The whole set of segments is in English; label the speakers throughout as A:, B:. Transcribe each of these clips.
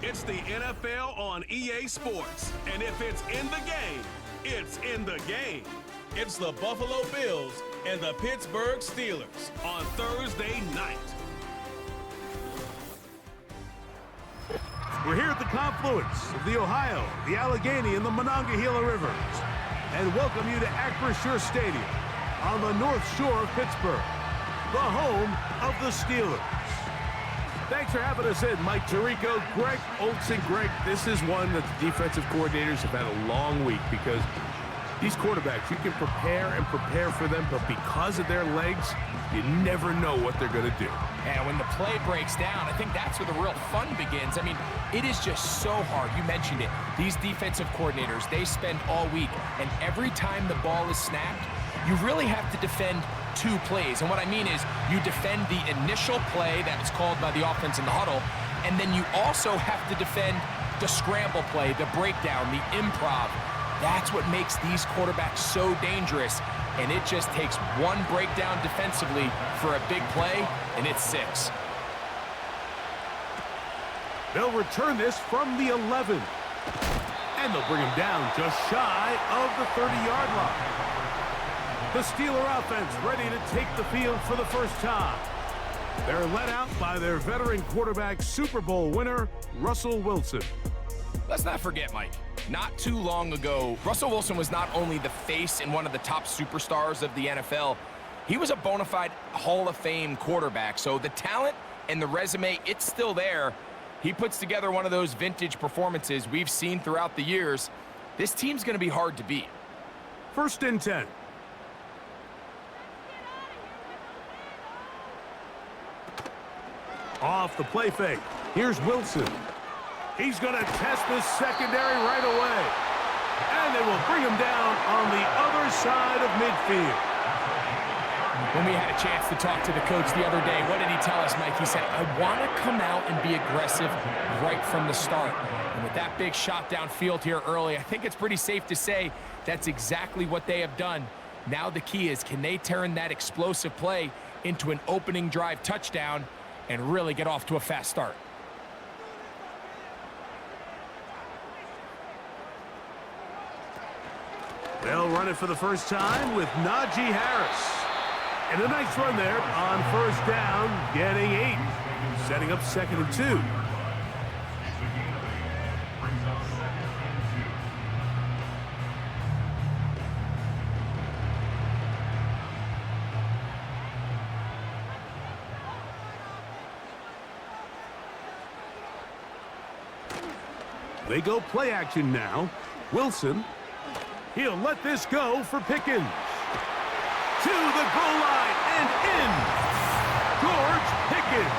A: It's the NFL on EA Sports. And if it's in the game, it's in the game. It's the Buffalo Bills and the Pittsburgh Steelers on Thursday night.
B: We're here at the confluence of the Ohio, the Allegheny, and the Monongahela Rivers, and welcome you to Acrisure Stadium on the North Shore of Pittsburgh, the home of the Steelers. Thanks for having us in, Mike Tirico, Greg Olsen. Greg, this is one that the defensive coordinators have had a long week because these quarterbacks, you can prepare and prepare for them, but because of their legs, you never know what they're going to do.
C: And when the play breaks down, I think that's where the real fun begins. I mean, it is just so hard. You mentioned it. These defensive coordinators, they spend all week, and every time the ball is snapped, you really have to defend two plays. And what I mean is you defend the initial play that was called by the offense in the huddle, and then you also have to defend the scramble play, the breakdown, the improv. That's what makes these quarterbacks so dangerous, and it just takes one breakdown defensively for a big play, and it's 6.
B: They'll return this from the 11, and they'll bring him down just shy of the 30-yard line. The Steeler offense ready to take the field for the first time. They're led out by their veteran quarterback, Super Bowl winner, Russell Wilson.
C: Let's not forget, Mike, not too long ago, Russell Wilson was not only the face and one of the top superstars of the NFL, he was a bona fide Hall of Fame quarterback. So the talent and the resume, it's still there. He puts together one of those vintage performances we've seen throughout the years. This team's going to be hard to beat.
B: 1st and 10. Off the play fake. Here's Wilson. He's going to test the secondary right away. And they will bring him down on the other side of midfield.
C: When we had a chance to talk to the coach the other day, what did he tell us, Mike? He said, I want to come out and be aggressive right from the start. And with that big shot downfield here early, I think it's pretty safe to say that's exactly what they have done. Now the key is, can they turn that explosive play into an opening drive touchdown and really get off to a fast start?
B: They'll run it for the first time with Najee Harris. And a nice run there on 1st down, getting 8. Setting up 2nd and 2. They go play action now. Wilson. He'll let this go for Pickens. To the goal line and in. George Pickens.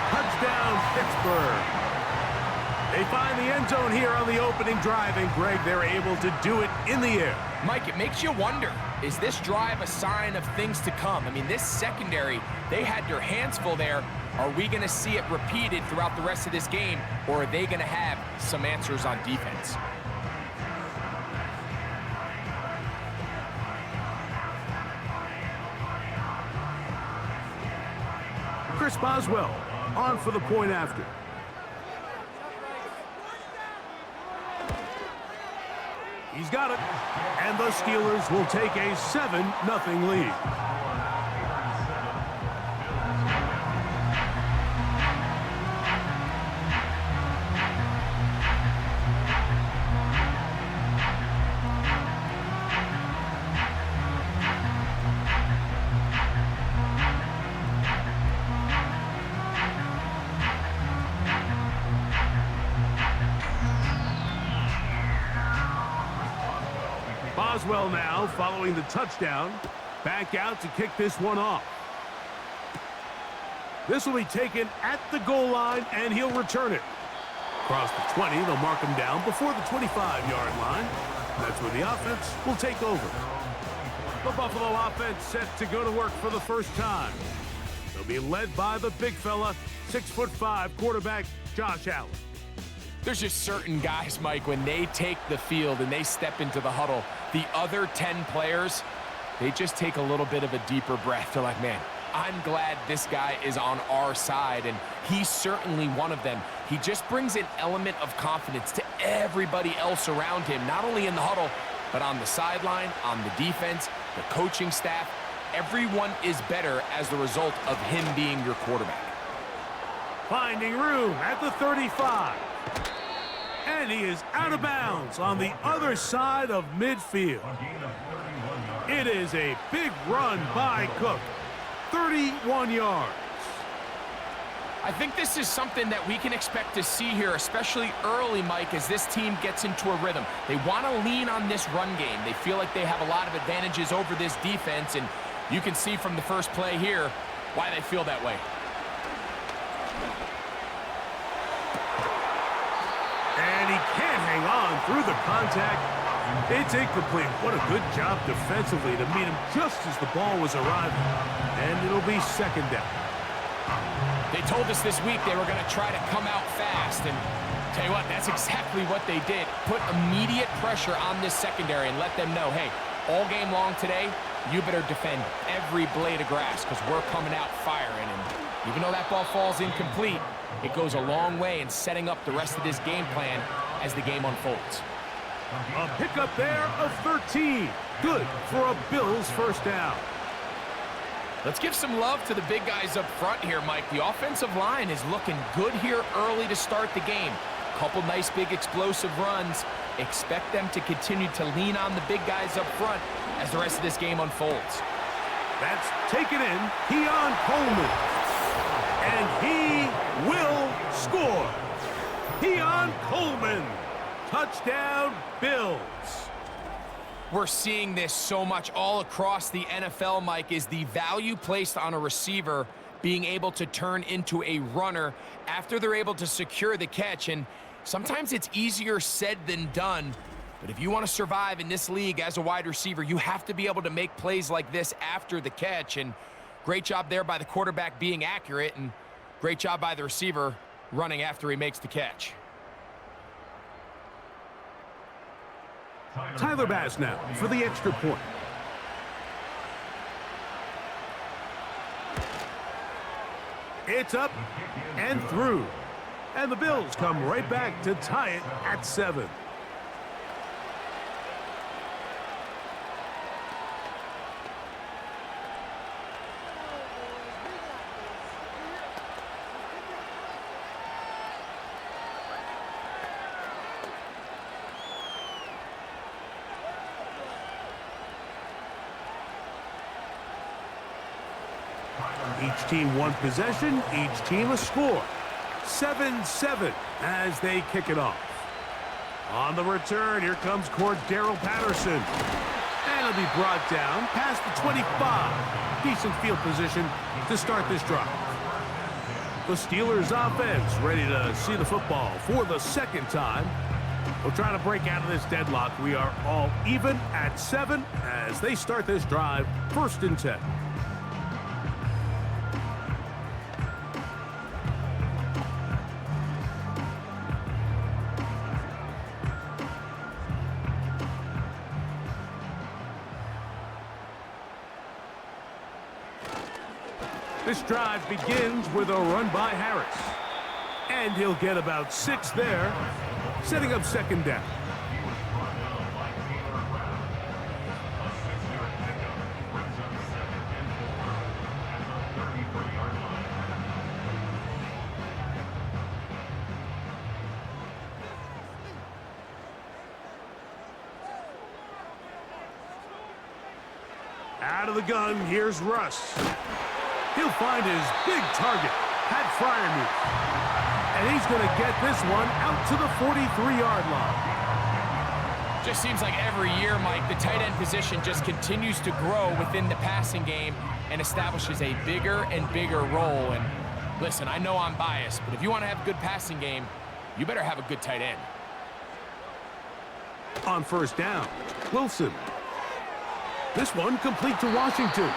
B: Touchdown, Pittsburgh. They find the end zone here on the opening drive, and Greg, they're able to do it in the air.
C: Mike, it makes you wonder, is this drive a sign of things to come? I mean, this secondary, they had their hands full there. Are we going to see it repeated throughout the rest of this game, or are they going to have some answers on defense?
B: Chris Boswell on for the point after. He's got it. And the Steelers will take a 7-0 lead. Boswell now following the touchdown. Back out to kick this one off. This will be taken at the goal line, and he'll return it. Across the 20, they'll mark him down before the 25-yard line. That's where the offense will take over. The Buffalo offense set to go to work for the first time. They'll be led by the big fella, 6'5" quarterback Josh Allen.
C: There's just certain guys, Mike, when they take the field and they step into the huddle, the other 10 players, they just take a little bit of a deeper breath. They're like, man, I'm glad this guy is on our side, and he's certainly one of them. He just brings an element of confidence to everybody else around him, not only in the huddle, but on the sideline, on the defense, the coaching staff. Everyone is better as the result of him being your quarterback.
B: Finding room at the 35. And he is out of bounds on the other side of midfield. It is a big run by Cook. 31 yards.
C: I think this is something that we can expect to see here, especially early, Mike, as this team gets into a rhythm. They want to lean on this run game. They feel like they have a lot of advantages over this defense, and you can see from the first play here why they feel that way.
B: And he can't hang on through the contact. It's incomplete. What a good job defensively to meet him just as the ball was arriving. And it'll be second down.
C: They told us this week they were going to try to come out fast, and tell you what, that's exactly what they did. Put immediate pressure on this secondary and let them know, hey, all game long today, you better defend every blade of grass because we're coming out firing. And even though that ball falls incomplete, it goes a long way in setting up the rest of this game plan as the game unfolds.
B: A pickup there of 13. Good for a Bills first down.
C: Let's give some love to the big guys up front here, Mike. The offensive line is looking good here early to start the game. Couple nice big explosive runs. Expect them to continue to lean on the big guys up front as the rest of this game unfolds.
B: That's taken in. Keon Coleman. And he will score. Keon Coleman. Touchdown, Bills.
C: We're seeing this so much all across the NFL, Mike, is the value placed on a receiver being able to turn into a runner after they're able to secure the catch. And sometimes it's easier said than done. But if you want to survive in this league as a wide receiver, you have to be able to make plays like this after the catch. And great job there by the quarterback being accurate, and great job by the receiver running after he makes the catch.
B: Tyler Bass now for the extra point. It's up and through. And the Bills come right back to tie it at 7. Each team one possession, each team a score. 7-7 as they kick it off. On the return, here comes Cordero Patterson. And it'll be brought down past the 25. Decent field position to start this drive. The Steelers offense ready to see the football for the second time. We'll try to break out of this deadlock. We are all even at 7 as they start this drive, 1st and 10. This drive begins with a run by Harris. And he'll get about 6 there, setting up second down. Out of the gun, here's Russ. He'll find his big target, Pat Fryermuth. And he's going to get this one out to the 43-yard line.
C: Just seems like every year, Mike, the tight end position just continues to grow within the passing game and establishes a bigger and bigger role. And listen, I know I'm biased, but if you want to have a good passing game, you better have a good tight end.
B: On first down, Wilson. This one complete to Washington.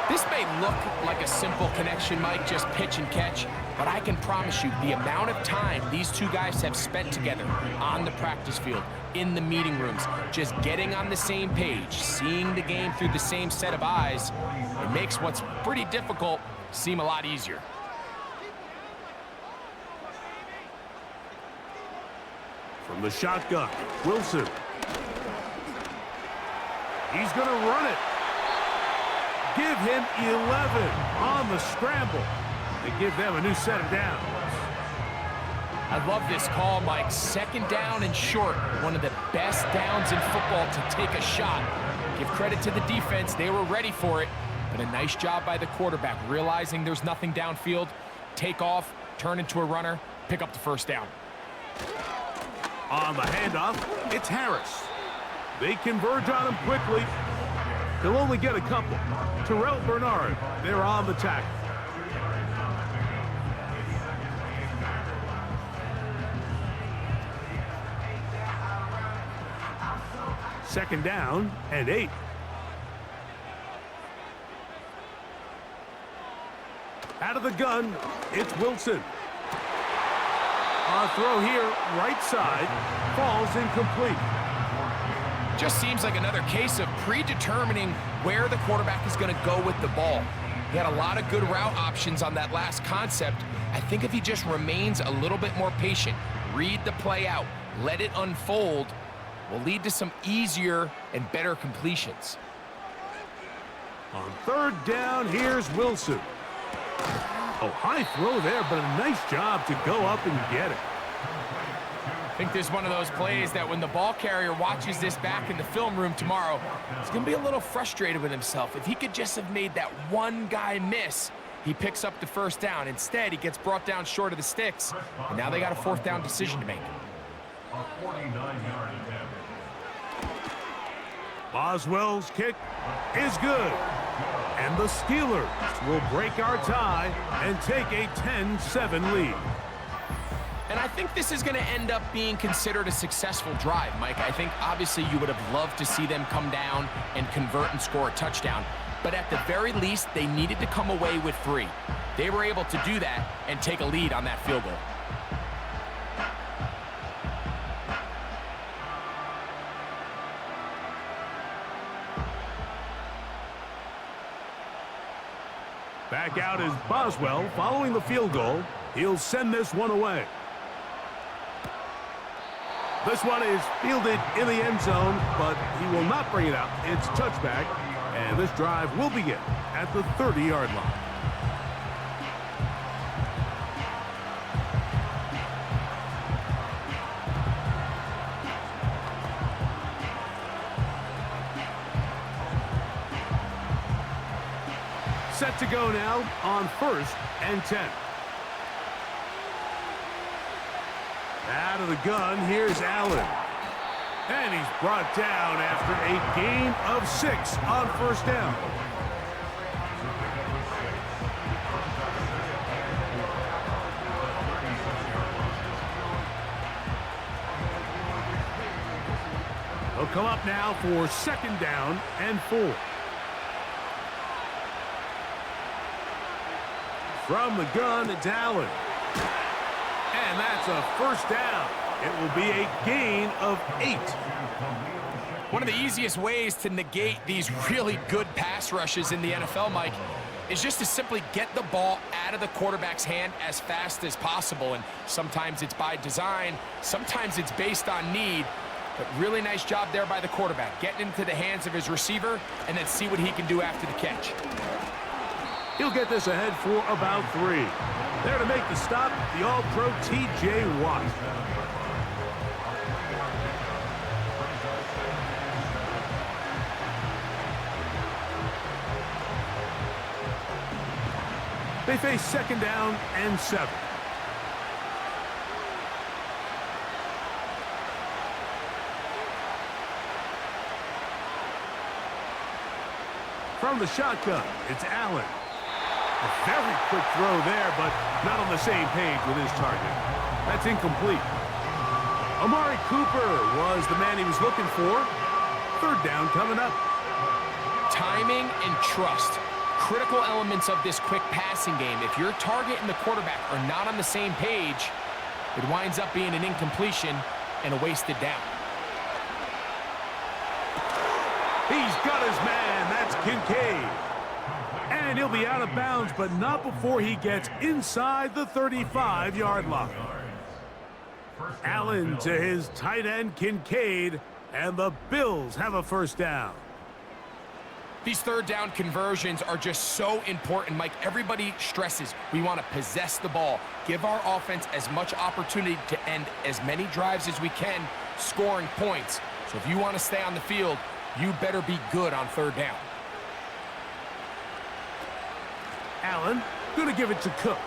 C: This may look like a simple connection, Mike, just pitch and catch, but I can promise you the amount of time these two guys have spent together on the practice field, in the meeting rooms, just getting on the same page, seeing the game through the same set of eyes, and It makes what's pretty difficult seem a lot easier.
B: From the shotgun, Wilson. He's going to run it. Give him 11 on the scramble. They give them a new set of downs.
C: I love this call, Mike. Second down and short. One of the best downs in football to take a shot. Give credit to the defense. They were ready for it. But a nice job by the quarterback, realizing there's nothing downfield. Take off, turn into a runner, pick up the first down.
B: On the handoff, it's Harris. They converge on him quickly. He'll only get a couple. Terrell Bernard, they're on the tackle. Second down and 8. Out of the gun, it's Wilson. On throw here, right side, falls incomplete.
C: Just seems like another case of predetermining where the quarterback is going to go with the ball. He had a lot of good route options on that last concept. I think if he just remains a little bit more patient, read the play out, let it unfold, will lead to some easier and better completions.
B: On third down, here's Wilson. Oh, high throw there, but a nice job to go up and get it.
C: I think there's one of those plays that when the ball carrier watches this back in the film room tomorrow, he's going to be a little frustrated with himself. If he could just have made that one guy miss, he picks up the first down. Instead, he gets brought down short of the sticks, and now they got a fourth down decision to make.
B: Boswell's kick is good. And the Steelers will break our tie and take a 10-7 lead.
C: And I think this is going to end up being considered a successful drive, Mike. I think obviously you would have loved to see them come down and convert and score a touchdown. But at the very least, they needed to come away with 3. They were able to do that and take a lead on that field goal.
B: Back out is Boswell following the field goal. He'll send this one away. This one is fielded in the end zone, but he will not bring it out. It's touchback, and this drive will begin at the 30-yard line. Set to go now on 1st and 10. Out of the gun, here's Allen. And he's brought down after a gain of 6 on 1st down. They'll come up now for 2nd down and 4. From the gun, it's Allen. And that's a 1st down. It will be a gain of 8.
C: One of the easiest ways to negate these really good pass rushes in the NFL, Mike, is just to simply get the ball out of the quarterback's hand as fast as possible. And sometimes it's by design, sometimes it's based on need. But really nice job there by the quarterback, getting into the hands of his receiver and then see what he can do after the catch.
B: He'll get this ahead for about 3. There to make the stop, the All-Pro T.J. Watt. They face 2nd down and 7. From the shotgun, it's Allen. A very quick throw there, but not on the same page with his target. That's incomplete. Amari Cooper was the man he was looking for. 3rd down coming up.
C: Timing and trust. Critical elements of this quick passing game. If your target and the quarterback are not on the same page, it winds up being an incompletion and a wasted down.
B: He's got his man. That's Kincaid. And he'll be out of bounds, but not before he gets inside the 35-yard line. Allen to his tight end, Kincaid, and the Bills have a first down.
C: These third down conversions are just so important, Mike. Everybody stresses we want to possess the ball, give our offense as much opportunity to end as many drives as we can, scoring points. So if you want to stay on the field, you better be good on third down.
B: Allen, going to give it to Cook.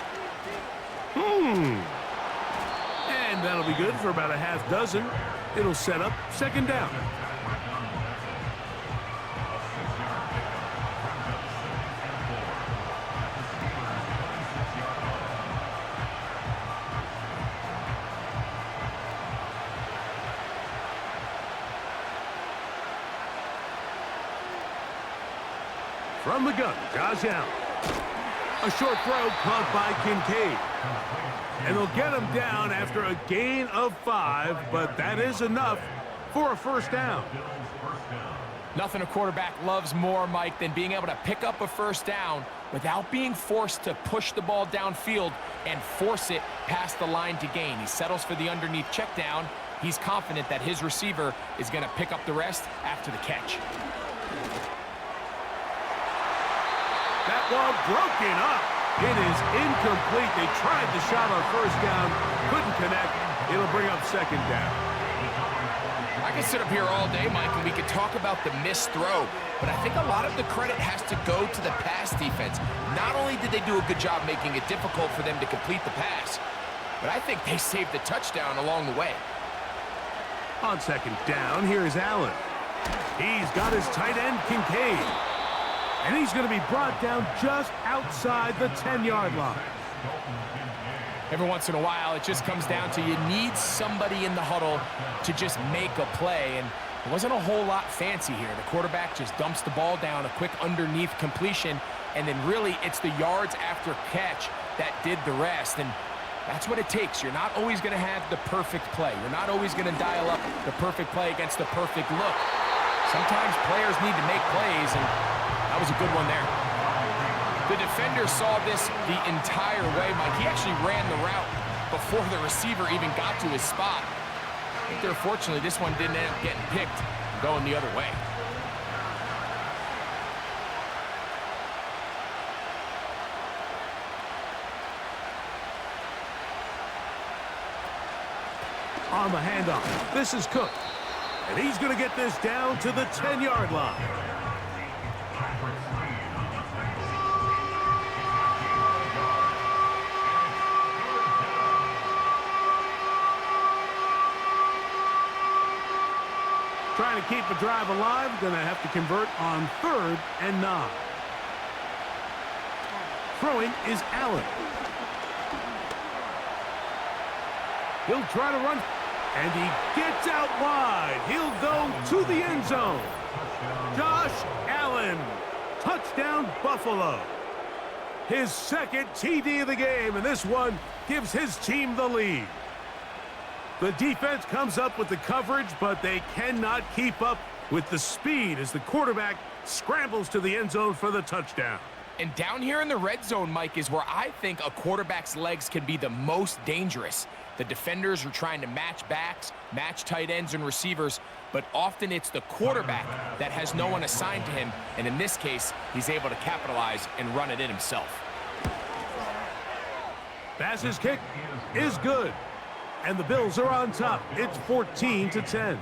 B: And that'll be good for about a half dozen. It'll set up second down. From the gun, Josh Allen. A short throw caught by Kincaid. And they'll get him down after a gain of 5, but that is enough for a first down.
C: Nothing a quarterback loves more, Mike, than being able to pick up a first down without being forced to push the ball downfield and force it past the line to gain. He settles for the underneath check down. He's confident that his receiver is going to pick up the rest after the catch.
B: That ball broken up. It is incomplete. They tried the shot on first down, couldn't connect. It'll bring up second down.
C: I could sit up here all day, Mike, and we could talk about the missed throw, but I think a lot of the credit has to go to the pass defense. Not only did they do a good job making it difficult for them to complete the pass, but I think they saved the touchdown along the way.
B: On second down, here's Allen. He's got his tight end, Kincaid. And he's going to be brought down just outside the 10-yard line.
C: Every once in a while, it just comes down to you need somebody in the huddle to just make a play. And it wasn't a whole lot fancy here. The quarterback just dumps the ball down, a quick underneath completion, and then really it's the yards after catch that did the rest. And that's what it takes. You're not always going to have the perfect play. You're not always going to dial up the perfect play against the perfect look. Sometimes players need to make plays, and that was a good one there. The defender saw this the entire way, Mike. He actually ran the route before the receiver even got to his spot. I think there, fortunately, this one didn't end up getting picked and going the other way.
B: On the handoff, this is Cook. And he's going to get this down to the 10-yard line. Trying to keep the drive alive, going to have to convert on 3rd and 9. Throwing is Allen. He'll try to run, and he gets out wide. He'll go to the end zone. Josh Allen, touchdown Buffalo. His second TD of the game, and this one gives his team the lead. The defense comes up with the coverage, but they cannot keep up with the speed as the quarterback scrambles to the end zone for the touchdown.
C: And down here in the red zone, Mike, is where I think a quarterback's legs can be the most dangerous. The defenders are trying to match backs, match tight ends and receivers, but often it's the quarterback that has no one assigned to him, and in this case, he's able to capitalize and run it in himself.
B: Bass's kick is good. And the Bills are on top. It's 14-10.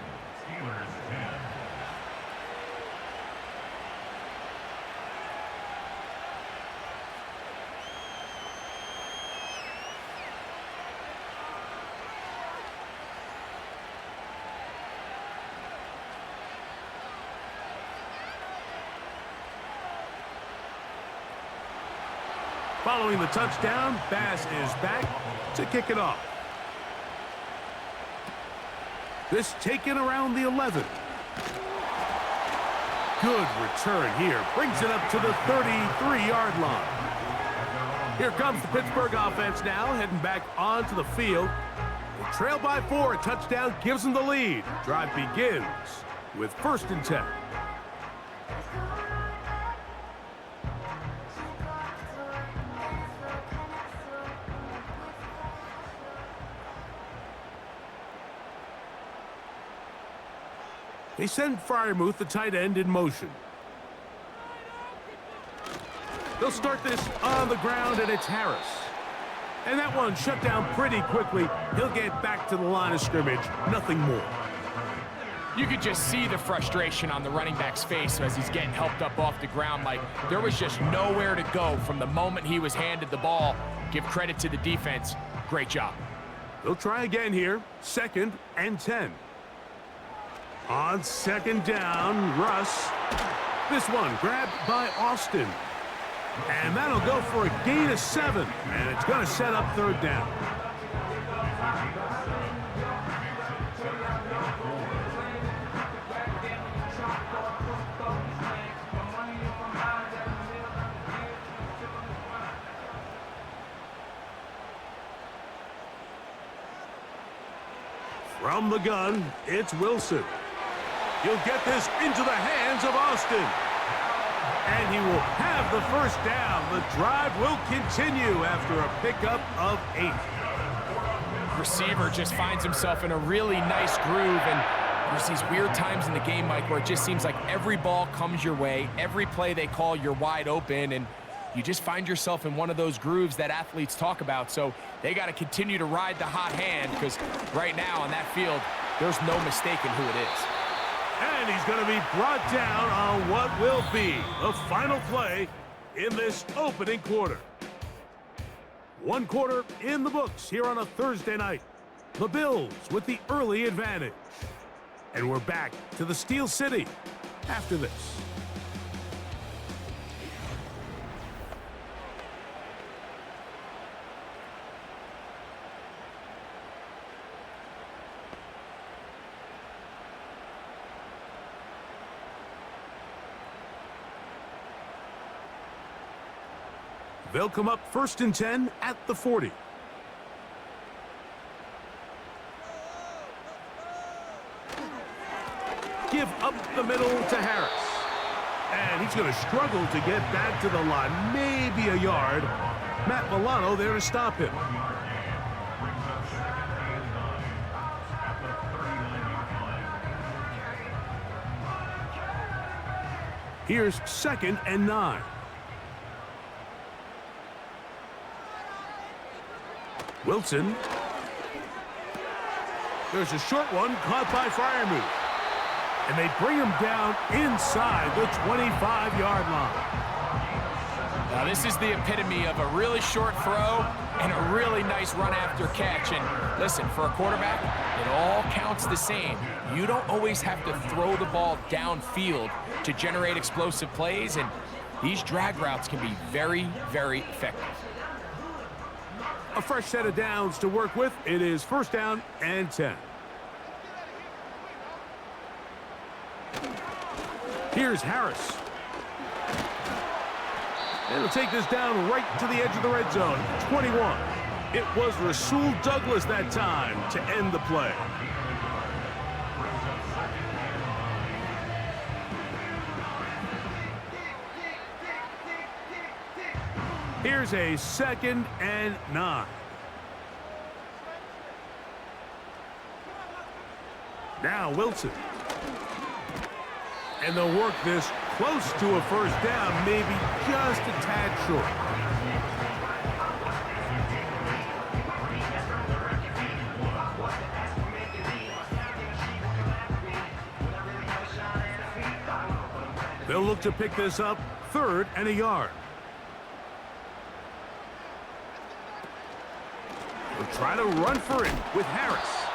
B: Following the touchdown, Bass is back to kick it off. This taken around the 11. Good return here. Brings it up to the 33-yard line. Here comes the Pittsburgh offense now, heading back onto the field. They trail by 4. A touchdown gives them the lead. Drive begins with 1st and 10. They send Freiermuth, the tight end, in motion. They'll start this on the ground, and it's Harris. And that one shut down pretty quickly. He'll get back to the line of scrimmage, nothing more.
C: You could just see the frustration on the running back's face as he's getting helped up off the ground. Like, there was just nowhere to go from the moment he was handed the ball. Give credit to the defense. Great job.
B: They'll try again here. 2nd and 10. On 2nd down, Russ. This one grabbed by Austin. And that'll go for a gain of 7. And it's going to set up 3rd down. From the gun, it's Wilson. He'll get this into the hands of Austin. And he will have the 1st down. The drive will continue after a pickup of 8.
C: Receiver just finds himself in a really nice groove, and there's these weird times in the game, Mike, where it just seems like every ball comes your way, every play they call, you're wide open, and you just find yourself in one of those grooves that athletes talk about. So they got to continue to ride the hot hand, because right now on that field, there's no mistaking who it is.
B: And he's going to be brought down on what will be the final play in this opening quarter. 1 quarter in the books here on a Thursday night. The Bills with the early advantage. And we're back to the Steel City after this. They'll come up 1st and 10 at the 40. Give up the middle to Harris. And he's going to struggle to get back to the line, maybe a yard. Matt Milano there to stop him. Here's 2nd and 9. Wilson. There's a short one caught by Freiermuth. And they bring him down inside the 25-yard line.
C: Now, this is the epitome of a really short throw and a really nice run after catch. And listen, for a quarterback, it all counts the same. You don't always have to throw the ball downfield to generate explosive plays, and these drag routes can be very, very effective.
B: A fresh set of downs to work with. It is 1st down and 10. Here's Harris. And he'll take this down right to the edge of the red zone. 21. It was Rasul Douglas that time to end the play. Here's a 2nd and 9. Now Wilson. And they'll work this close to a 1st down, maybe just a tad short. They'll look to pick this up 3rd and a yard. They'll try to run for it with Harris.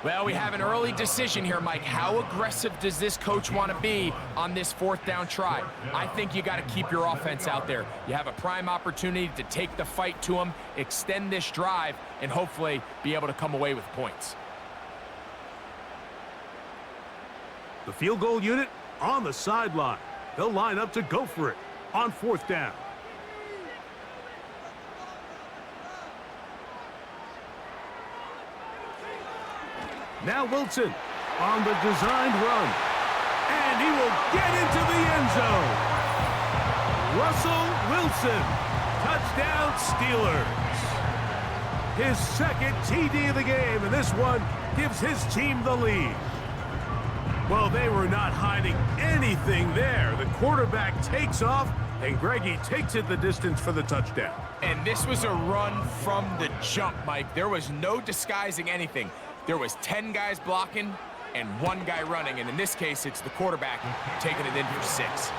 C: Well, we have an early decision here, Mike. How aggressive does this coach want to be on this 4th down try? I think you got to keep your offense out there. You have a prime opportunity to take the fight to them, extend this drive, and hopefully be able to come away with points.
B: The field goal unit on the sideline. They'll line up to go for it on 4th down. Now Wilson on the designed run. And he will get into the end zone. Russell Wilson. Touchdown Steelers. his second TD of the game, and this one gives his team the lead. Well, they were not hiding anything there. The quarterback takes off, and Greggy takes it the distance for the touchdown.
C: And this was a run from the jump, Mike. There was no disguising anything. There was 10 guys blocking and 1 guy running, and in this case, it's the quarterback taking it in for 6.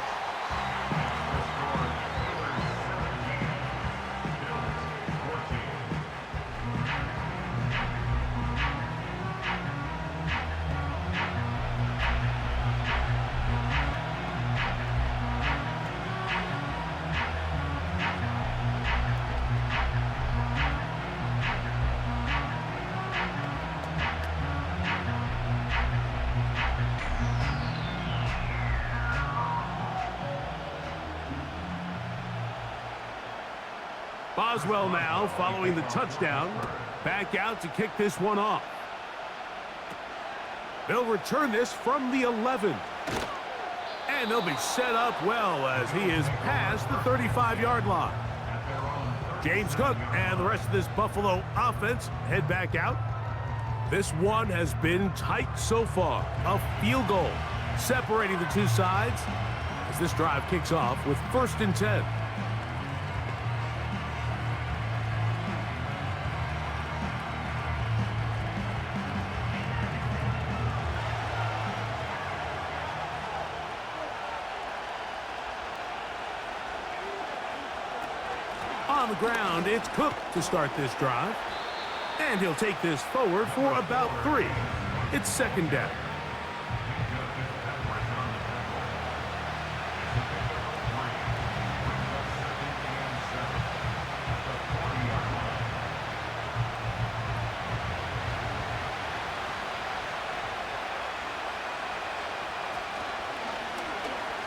B: Boswell now, following the touchdown, back out to kick this one off. They'll return this from the 11. And they'll be set up well as he is past the 35-yard line. James Cook and the rest of this Buffalo offense head back out. This one has been tight so far. A field goal separating the two sides as this drive kicks off with 1st and 10. On the ground, it's Cook to start this drive. And he'll take this forward for about 3. It's 2nd down.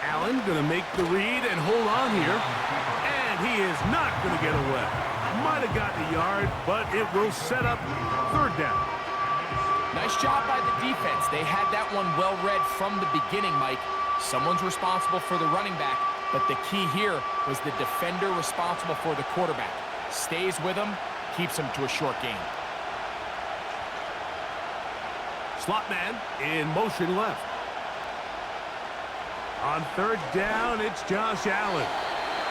B: Allen going to make the read and hold on here. He is not going to get away. Might have gotten a yard, but it will set up 3rd down.
C: Nice job by the defense. They had that one well read from the beginning, Mike. Someone's responsible for the running back, but the key here was the defender responsible for the quarterback. Stays with him, keeps him to a short gain.
B: Slot man in motion left. On 3rd down, it's Josh Allen.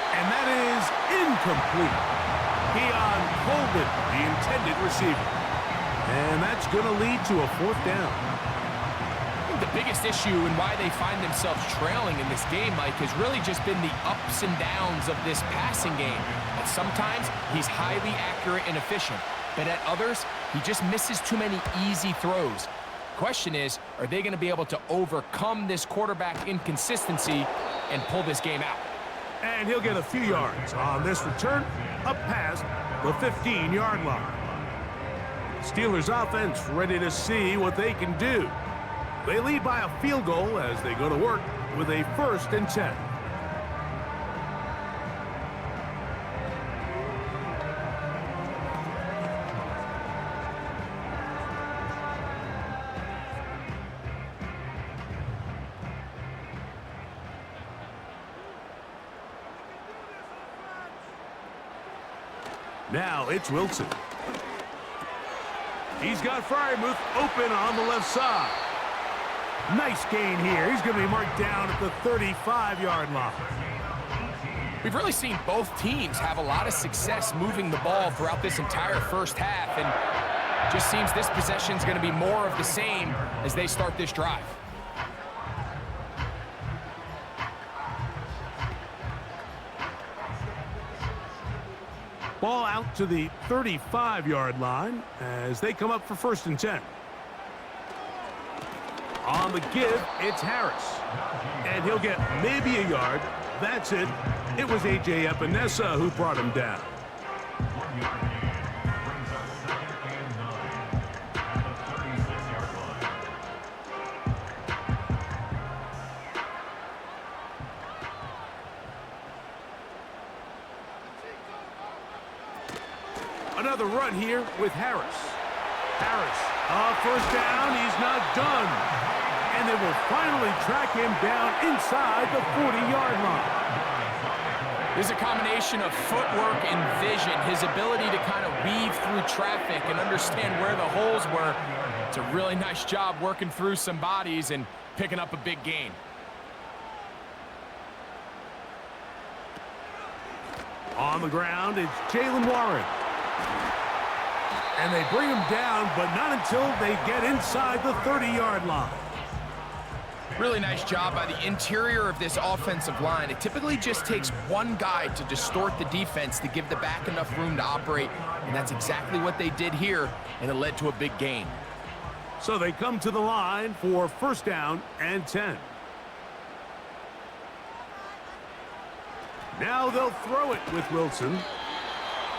B: And that is incomplete. Keon Coleman, the intended receiver. And that's going to lead to a 4th down.
C: I think the biggest issue and why they find themselves trailing in this game, Mike, has really just been the ups and downs of this passing game. At sometimes, he's highly accurate and efficient. But at others, he just misses too many easy throws. Question is, are they going to be able to overcome this quarterback inconsistency and pull this game out?
B: And he'll get a few yards on this return up past the 15-yard line. Steelers offense ready to see what they can do. They lead by a field goal as they go to work with a 1st and 10. Now it's Wilson. He's got Fryermuth open on the left side. Nice gain here. He's going to be marked down at the 35-yard line.
C: We've really seen both teams have a lot of success moving the ball throughout this entire first half, and just seems this possession is going to be more of the same as they start this drive.
B: Ball out to the 35-yard line as they come up for 1st and 10. On the give, it's Harris. And he'll get maybe a yard. That's it. It was A.J. Epinesa who brought him down. Another run here with Harris. Harris, 1st down, he's not done. And they will finally track him down inside the 40-yard line.
C: There's a combination of footwork and vision, his ability to kind of weave through traffic and understand where the holes were. It's a really nice job working through some bodies and picking up a big gain.
B: On the ground, it's Jalen Warren. And they bring him down, but not until they get inside the 30-yard line.
C: Really nice job by the interior of this offensive line. It typically just takes one guy to distort the defense to give the back enough room to operate, and that's exactly what they did here, and it led to a big gain.
B: So they come to the line for first down and 10. Now they'll throw it with Wilson.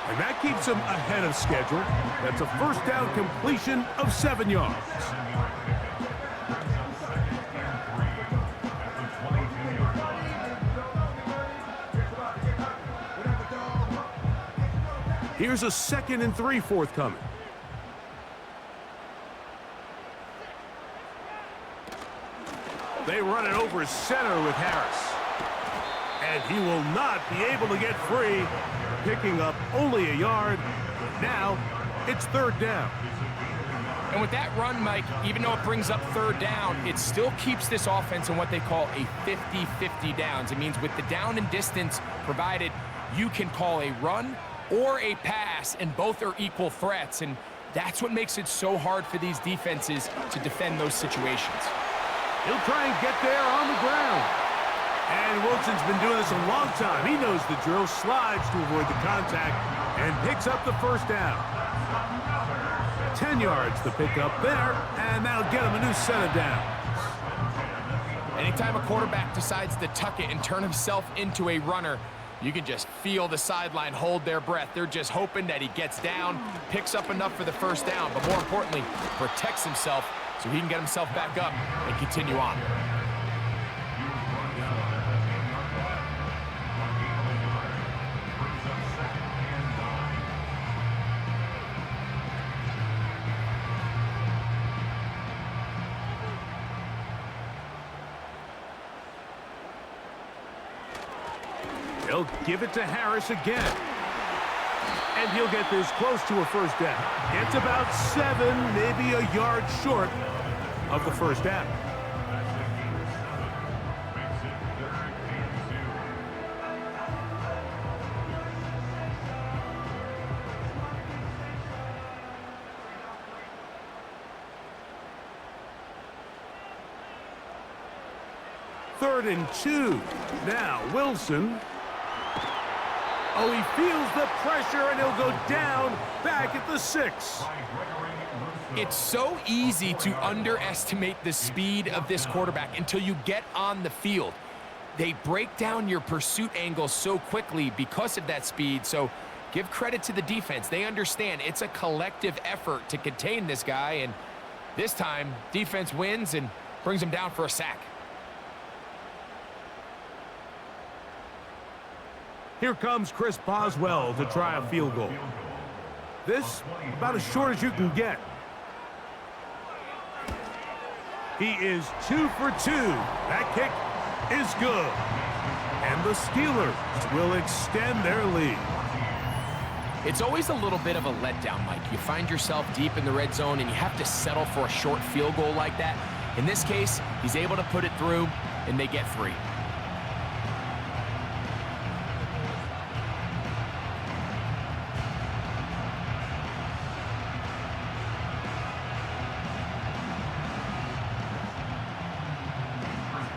B: And that keeps him ahead of schedule. That's a first down completion of 7 yards. Here's a 2nd and 3 forthcoming. They run it over center with Harris. And he will not be able to get free, picking up only a yard. Now it's 3rd down.
C: And with that run, Mike, even though it brings up 3rd down, it still keeps this offense in what they call a 50-50 downs. It means with the down and distance provided, you can call a run or a pass, and both are equal threats. And that's what makes it so hard for these defenses to defend those situations.
B: He'll try and get there on the ground. And Wilson's been doing this a long time. He knows the drill, slides to avoid the contact, and picks up the first down. 10 yards to pick up there, and that'll get him a new set of downs.
C: Anytime a quarterback decides to tuck it and turn himself into a runner, you can just feel the sideline hold their breath. They're just hoping that he gets down, picks up enough for the first down, but more importantly, protects himself so he can get himself back up and continue on.
B: They'll give it to Harris again. And he'll get this close to a first down. It's about 7, maybe a yard short of the first down. Third and 2. Now Wilson. Oh, he feels the pressure, and he'll go down back at the 6.
C: It's so easy to underestimate the speed of this quarterback until you get on the field. They break down your pursuit angles so quickly because of that speed, so give credit to the defense. They understand it's a collective effort to contain this guy, and this time, defense wins and brings him down for a sack.
B: Here comes Chris Boswell to try a field goal. This, about as short as you can get. He is 2 for 2. That kick is good. And the Steelers will extend their lead.
C: It's always a little bit of a letdown, Mike. You find yourself deep in the red zone and you have to settle for a short field goal like that. In this case, he's able to put it through and they get 3.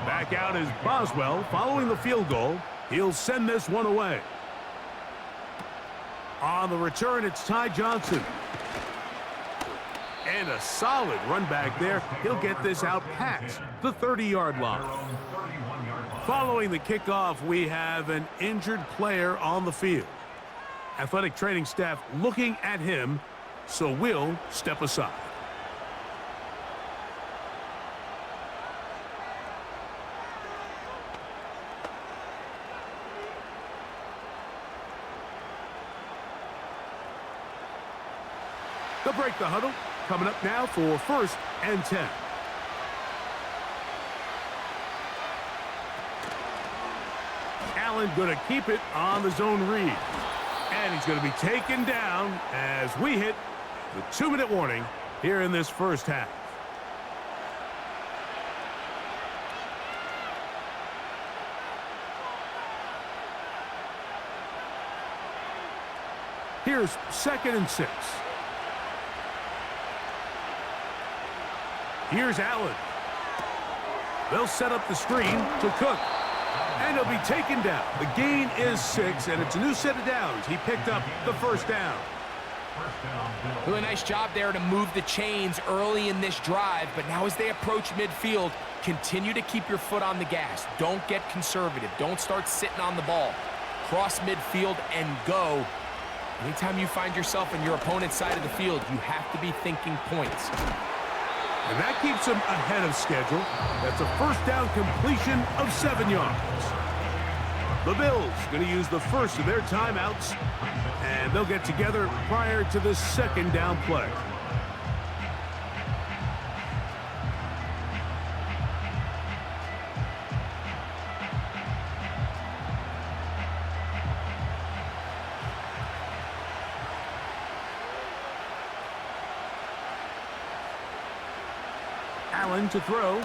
B: Back out is Boswell following the field goal. He'll send this one away. On the return, it's Ty Johnson. And a solid run back there. He'll get this out past the 30-yard line. Following the kickoff, we have an injured player on the field. Athletic training staff looking at him, so we'll step aside. They'll break the huddle. Coming up now for first and 10. Allen going to keep it on the zone read. And he's going to be taken down as we hit the 2-minute warning here in this first half. Here's 2nd and 6. Here's Allen. They'll set up the screen to Cook. And he'll be taken down. The gain is 6, and it's a new set of downs. He picked up the first down.
C: Really nice job there to move the chains early in this drive, but now as they approach midfield, continue to keep your foot on the gas. Don't get conservative. Don't start sitting on the ball. Cross midfield and go. Anytime you find yourself on your opponent's side of the field, you have to be thinking points.
B: And that keeps them ahead of schedule. That's a first down completion of 7 yards. The Bills going to use the first of their timeouts, and they'll get together prior to the 2nd down play. Allen to throw.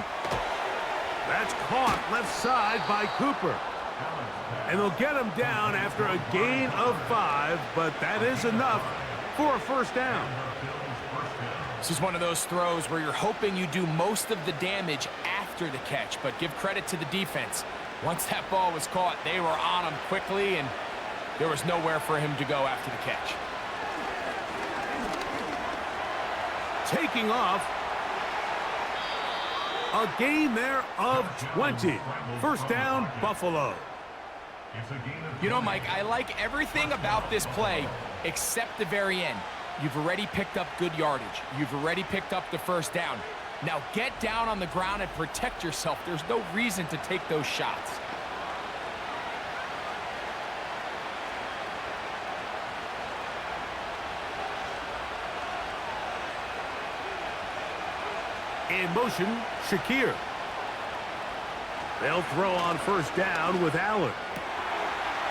B: That's caught left side by Cooper. And they'll get him down after a gain of 5, but that is enough for a first down.
C: This is one of those throws where you're hoping you do most of the damage after the catch, but give credit to the defense. Once that ball was caught, they were on him quickly, and there was nowhere for him to go after the catch.
B: Taking off. A gain there of 20. First down, Buffalo.
C: You know, Mike, I like everything about this play except the very end. You've already picked up good yardage. You've already picked up the first down. Now get down on the ground and protect yourself. There's no reason to take those shots.
B: In motion, Shakir. They'll throw on first down with Allen.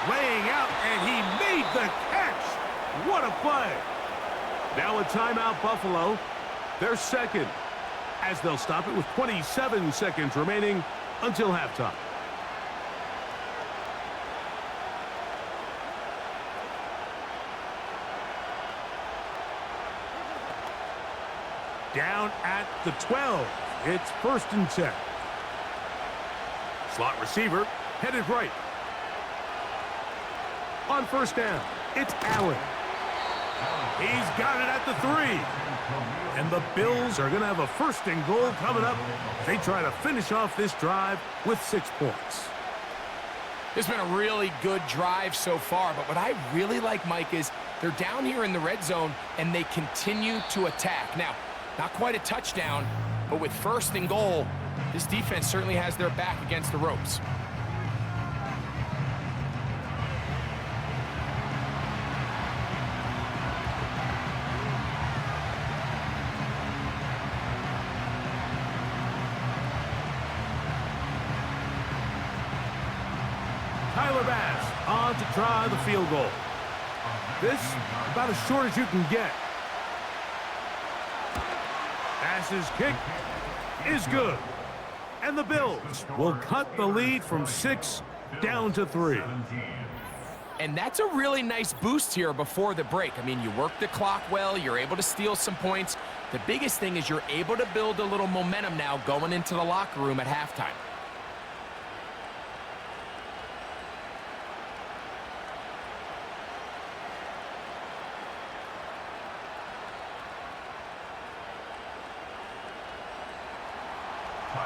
B: Laying out, and he made the catch. What a play. Now a timeout, Buffalo. They're second, as they'll stop it with 27 seconds remaining until halftime. Down at the 12. It's 1st and 10. Slot receiver headed right. On first down, it's Allen. He's got it at the 3. And the Bills are going to have a 1st and goal coming up. They try to finish off this drive with 6 points.
C: It's been a really good drive so far, but what I really like, Mike, is they're down here in the red zone, and they continue to attack. Now, not quite a touchdown, but with 1st and goal, this defense certainly has their back against the ropes.
B: Tyler Bass on to try the field goal. This about as short as you can get. Bass's kick is good. And the Bills will cut the lead from 6 down to 3.
C: And that's a really nice boost here before the break. I mean, you work the clock well, you're able to steal some points. The biggest thing is you're able to build a little momentum now going into the locker room at halftime.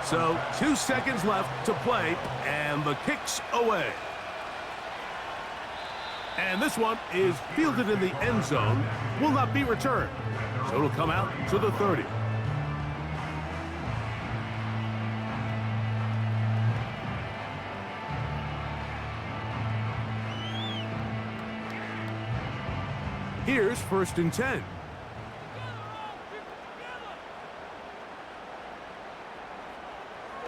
B: So 2 seconds left to play, and the kick's away. And this one is fielded in the end zone, will not be returned. So it'll come out to the 30. Here's 1st and 10.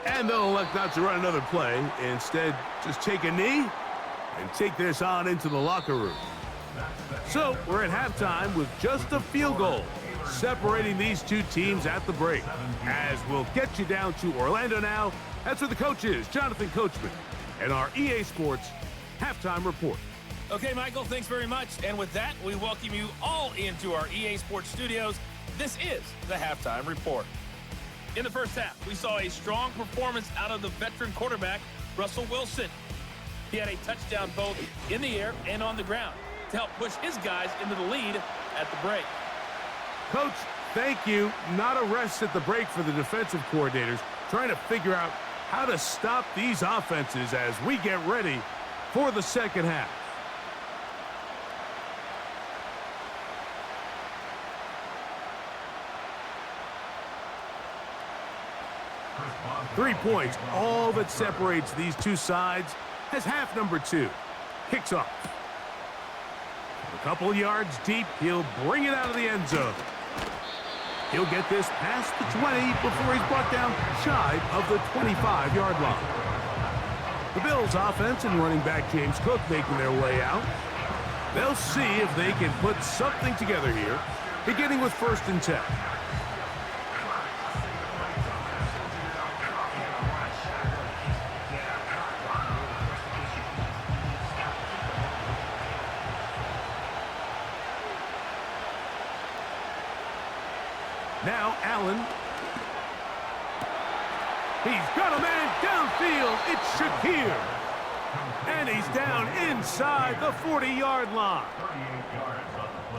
B: And they'll elect not to run another play. Instead, just take a knee and take this on into the locker room. So we're at halftime with just a field goal separating these two teams at the break. As we'll get you down to Orlando now, that's where the coach is, Jonathan Coachman, and our EA Sports halftime report.
D: Okay, Michael, thanks very much. And with that, we welcome you all into our EA Sports studios. This is the halftime report. In the first half, we saw a strong performance out of the veteran quarterback, Russell Wilson. He had a touchdown both in the air and on the ground to help push his guys into the lead at the break.
B: Coach, thank you. Not a rest at the break for the defensive coordinators, trying to figure out how to stop these offenses as we get ready for the second half. Three points, all that separates these two sides, as half number two kicks off. A couple yards deep, he'll bring it out of the end zone. He'll get this past the 20 before he's brought down shy of the 25-yard line. The Bills' offense and running back James Cook making their way out. They'll see if they can put something together here, beginning with 1st and 10. Now Allen. He's got a man downfield. It's Shakir. And he's down inside the 40-yard line.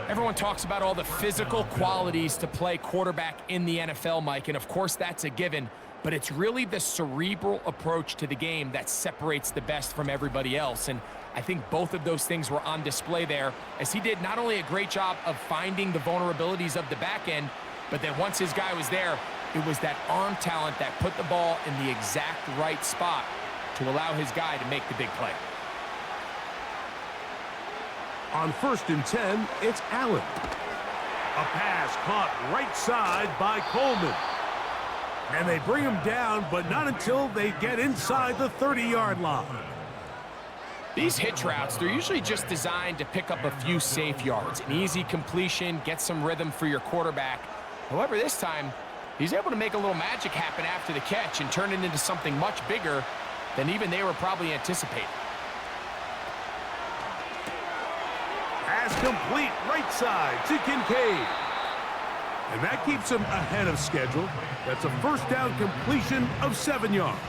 C: Everyone talks about all the physical qualities to play quarterback in the NFL, Mike, and of course that's a given, but it's really the cerebral approach to the game that separates the best from everybody else. And I think both of those things were on display there, as he did not only a great job of finding the vulnerabilities of the back end, but then once his guy was there, it was that arm talent that put the ball in the exact right spot to allow his guy to make the big play.
B: On 1st and 10, it's Allen. A pass caught right side by Coleman. And they bring him down, but not until they get inside the 30-yard line.
C: These hitch routes, they're usually just designed to pick up a few safe yards. An easy completion, get some rhythm for your quarterback. However, this time, he's able to make a little magic happen after the catch and turn it into something much bigger than even they were probably anticipating.
B: Pass complete right side to Kincaid. And that keeps him ahead of schedule. That's a 1st down completion of 7 yards.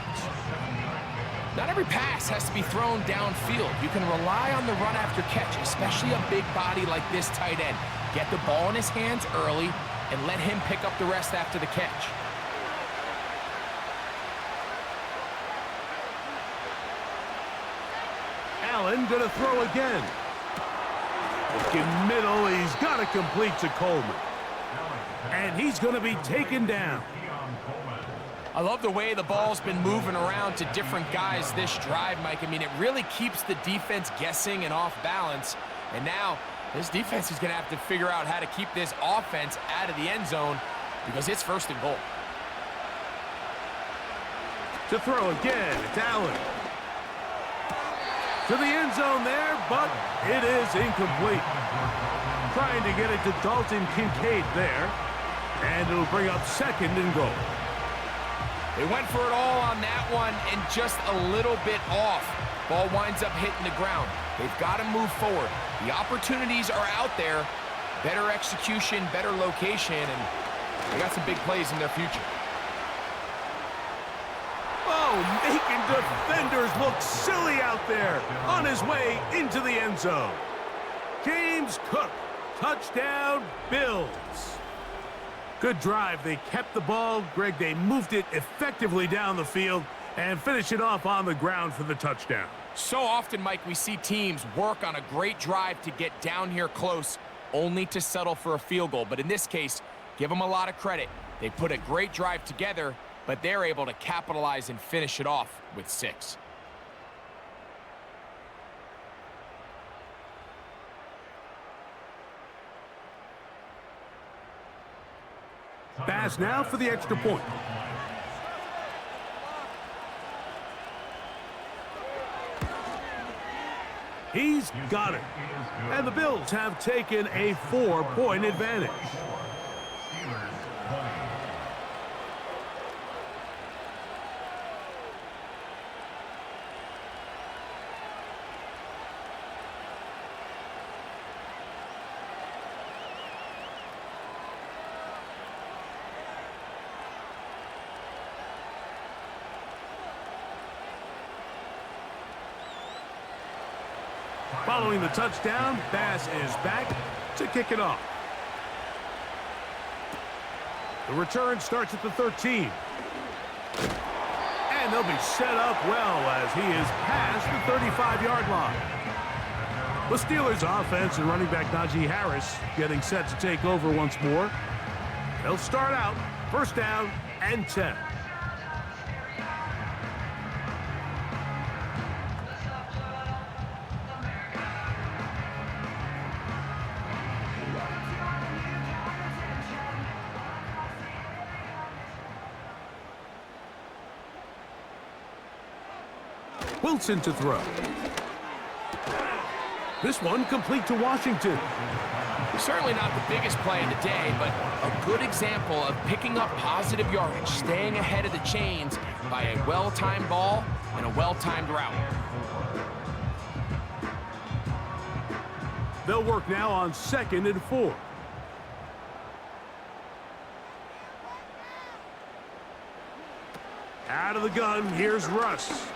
C: Not every pass has to be thrown downfield. You can rely on the run after catch, especially a big body like this tight end. Get the ball in his hands early and let him pick up the rest after the catch.
B: Allen gonna throw again. Looking middle, he's got to complete to Coleman. And he's gonna be taken down.
C: I love the way the ball's been moving around to different guys this drive, Mike. I mean, it really keeps the defense guessing and off balance. And now, this defense is going to have to figure out how to keep this offense out of the end zone because it's 1st and goal.
B: To throw again, it's Allen. To the end zone there, but it is incomplete. Trying to get it to Dalton Kincaid there. And it'll bring up 2nd and goal.
C: They went for it all on that one and just a little bit off. Ball winds up hitting the ground. They've got to move forward. The opportunities are out there. Better execution, better location, and they got some big plays in their future.
B: Oh, making defenders look silly out there on his way into the end zone. James Cook, touchdown, Bills. Good drive. They kept the ball. Greg, they moved it effectively down the field and finish it off on the ground for the touchdown.
C: So often, Mike, we see teams work on a great drive to get down here close, only to settle for a field goal. But in this case, give them a lot of credit. They put a great drive together, but they're able to capitalize and finish it off with 6.
B: Pass now for the extra point. He's got it. And the Bills have taken a 4-point advantage. Following the touchdown, Bass is back to kick it off. The return starts at the 13. And they'll be set up well as he is past the 35-yard line. The Steelers' offense and running back Najee Harris getting set to take over once more. They'll start out first down and 10. Wilson to throw. This one complete to Washington.
C: Certainly not the biggest play of the day, but a good example of picking up positive yardage, staying ahead of the chains by a well-timed ball and a well-timed route.
B: They'll work now on 2nd and 4. Out of the gun, here's Russ.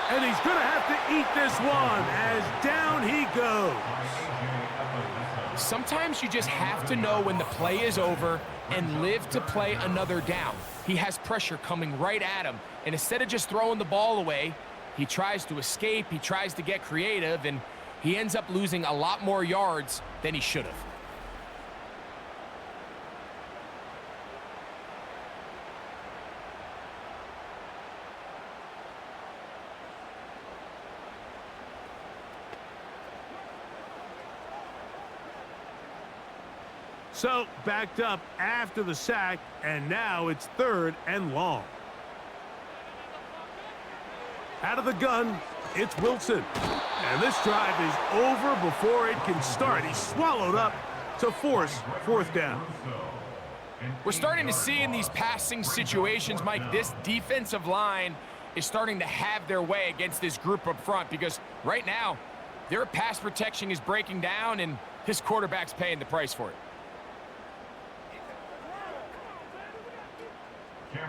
B: And he's going to have to eat this one as down he goes.
C: Sometimes you just have to know when the play is over and live to play another down. He has pressure coming right at him, and instead of just throwing the ball away, he tries to escape, he tries to get creative, and he ends up losing a lot more yards than he should have.
B: So, backed up after the sack, and now it's 3rd and long. Out of the gun, it's Wilson. And this drive is over before it can start. He's swallowed up to force 4th down.
C: We're starting to see in these passing situations, Mike, this defensive line is starting to have their way against this group up front because right now, their pass protection is breaking down, and his quarterback's paying the price for it.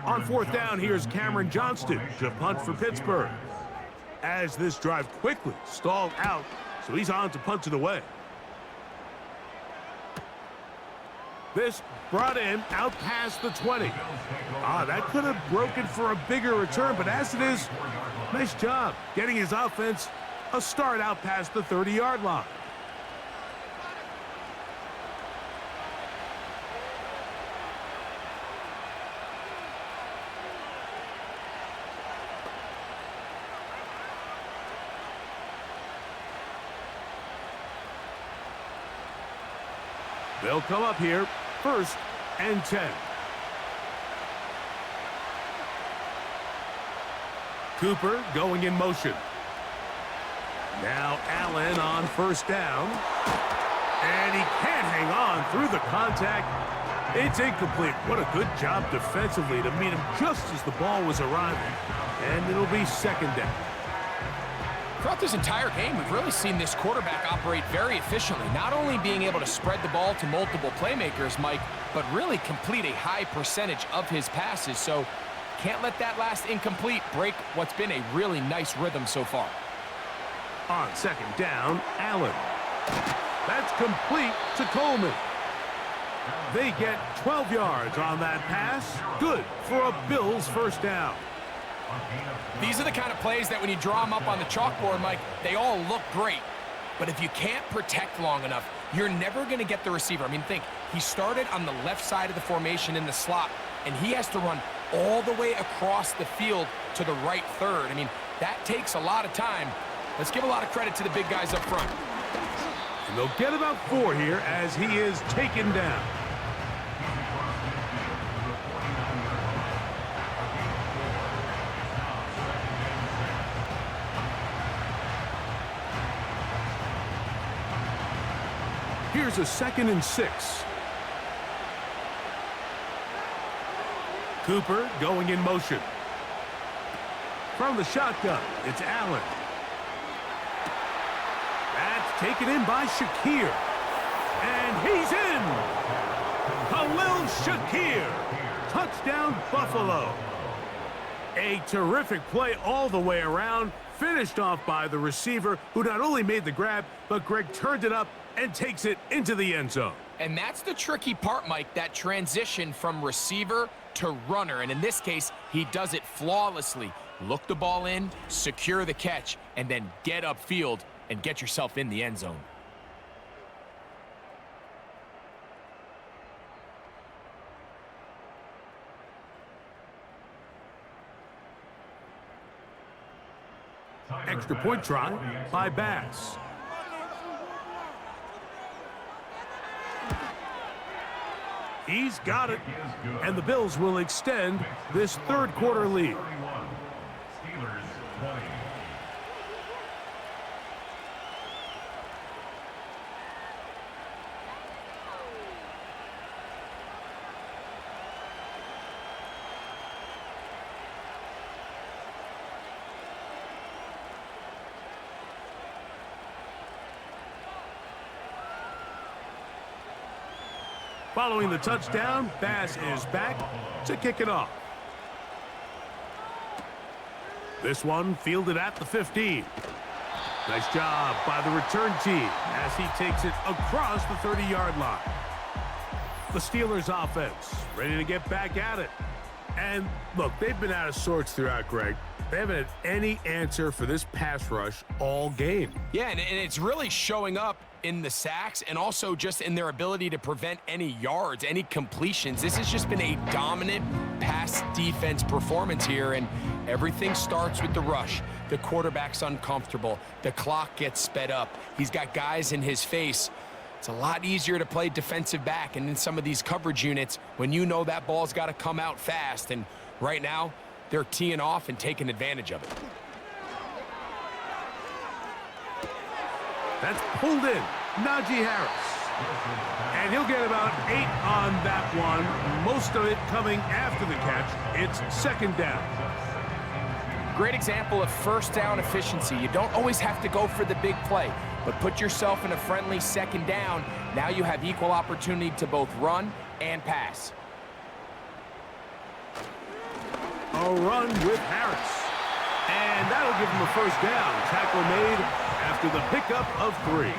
B: On 4th down, here's Cameron Johnston to punt for Pittsburgh. As this drive quickly stalled out, so he's on to punt it away. This brought in out past the 20. That could have broken for a bigger return, but as it is, nice job getting his offense a start out past the 30-yard line. They'll come up here, 1st and 10. Cooper going in motion. Now Allen on 1st down. And he can't hang on through the contact. It's incomplete. What a good job defensively to meet him just as the ball was arriving. And it'll be 2nd down.
C: Throughout this entire game, we've really seen this quarterback operate very efficiently, not only being able to spread the ball to multiple playmakers, Mike, but really complete a high percentage of his passes. So can't let that last incomplete break what's been a really nice rhythm so far.
B: On 2nd down, Allen. That's complete to Coleman. They get 12 yards on that pass. Good for a Bills 1st down.
C: These are the kind of plays that when you draw them up on the chalkboard, Mike, they all look great. But if you can't protect long enough, you're never going to get the receiver. I mean, think, he started on the left side of the formation in the slot, and he has to run all the way across the field to the right 3rd. I mean, that takes a lot of time. Let's give a lot of credit to the big guys up front.
B: And they'll get about 4 here as he is taken down. Here's a 2nd and 6. Cooper going in motion. From the shotgun, it's Allen. That's taken in by Shakir. And he's in! Khalil Shakir. Touchdown, Buffalo. A terrific play all the way around, finished off by the receiver, who not only made the grab, but Greg turned it up and takes it into the end zone.
C: And that's the tricky part, Mike, that transition from receiver to runner. And in this case, he does it flawlessly. Look the ball in, secure the catch, and then get upfield and get yourself in the end zone.
B: Extra point try by Bass. He's got it, and the Bills will extend this third quarter lead. Following the touchdown, Bass is back to kick it off. This one fielded at the 15. Nice job by the return team as he takes it across the 30-yard line. The Steelers offense ready to get back at it. And look, they've been out of sorts throughout, Greg. They haven't had any answer for this pass rush all game.
C: Yeah, and it's really showing up in the sacks and also just in their ability to prevent any yards, any completions. This has just been a dominant pass defense performance here, and everything starts with the rush. The quarterback's uncomfortable. The clock gets sped up. He's got guys in his face. It's a lot easier to play defensive back and in some of these coverage units when you know that ball's got to come out fast, and right now they're teeing off and taking advantage of it.
B: That's pulled in, Najee Harris. And he'll get about 8 on that one, most of it coming after the catch. It's 2nd down.
C: Great example of first down efficiency. You don't always have to go for the big play, but put yourself in a friendly 2nd down. Now you have equal opportunity to both run and pass.
B: A run with Harris. And that'll give him a 1st down. Tackle made after the pickup of 3.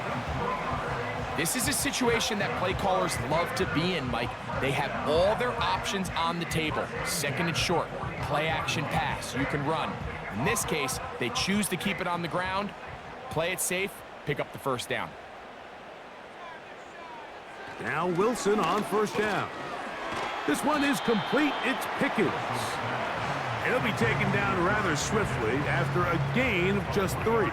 C: This is a situation that play callers love to be in, Mike. They have all their options on the table. 2nd and short, play action pass, you can run. In this case, they choose to keep it on the ground, play it safe, pick up the 1st down.
B: Now Wilson on 1st down. This one is complete. It's Pickens. He'll be taken down rather swiftly after a gain of just 3.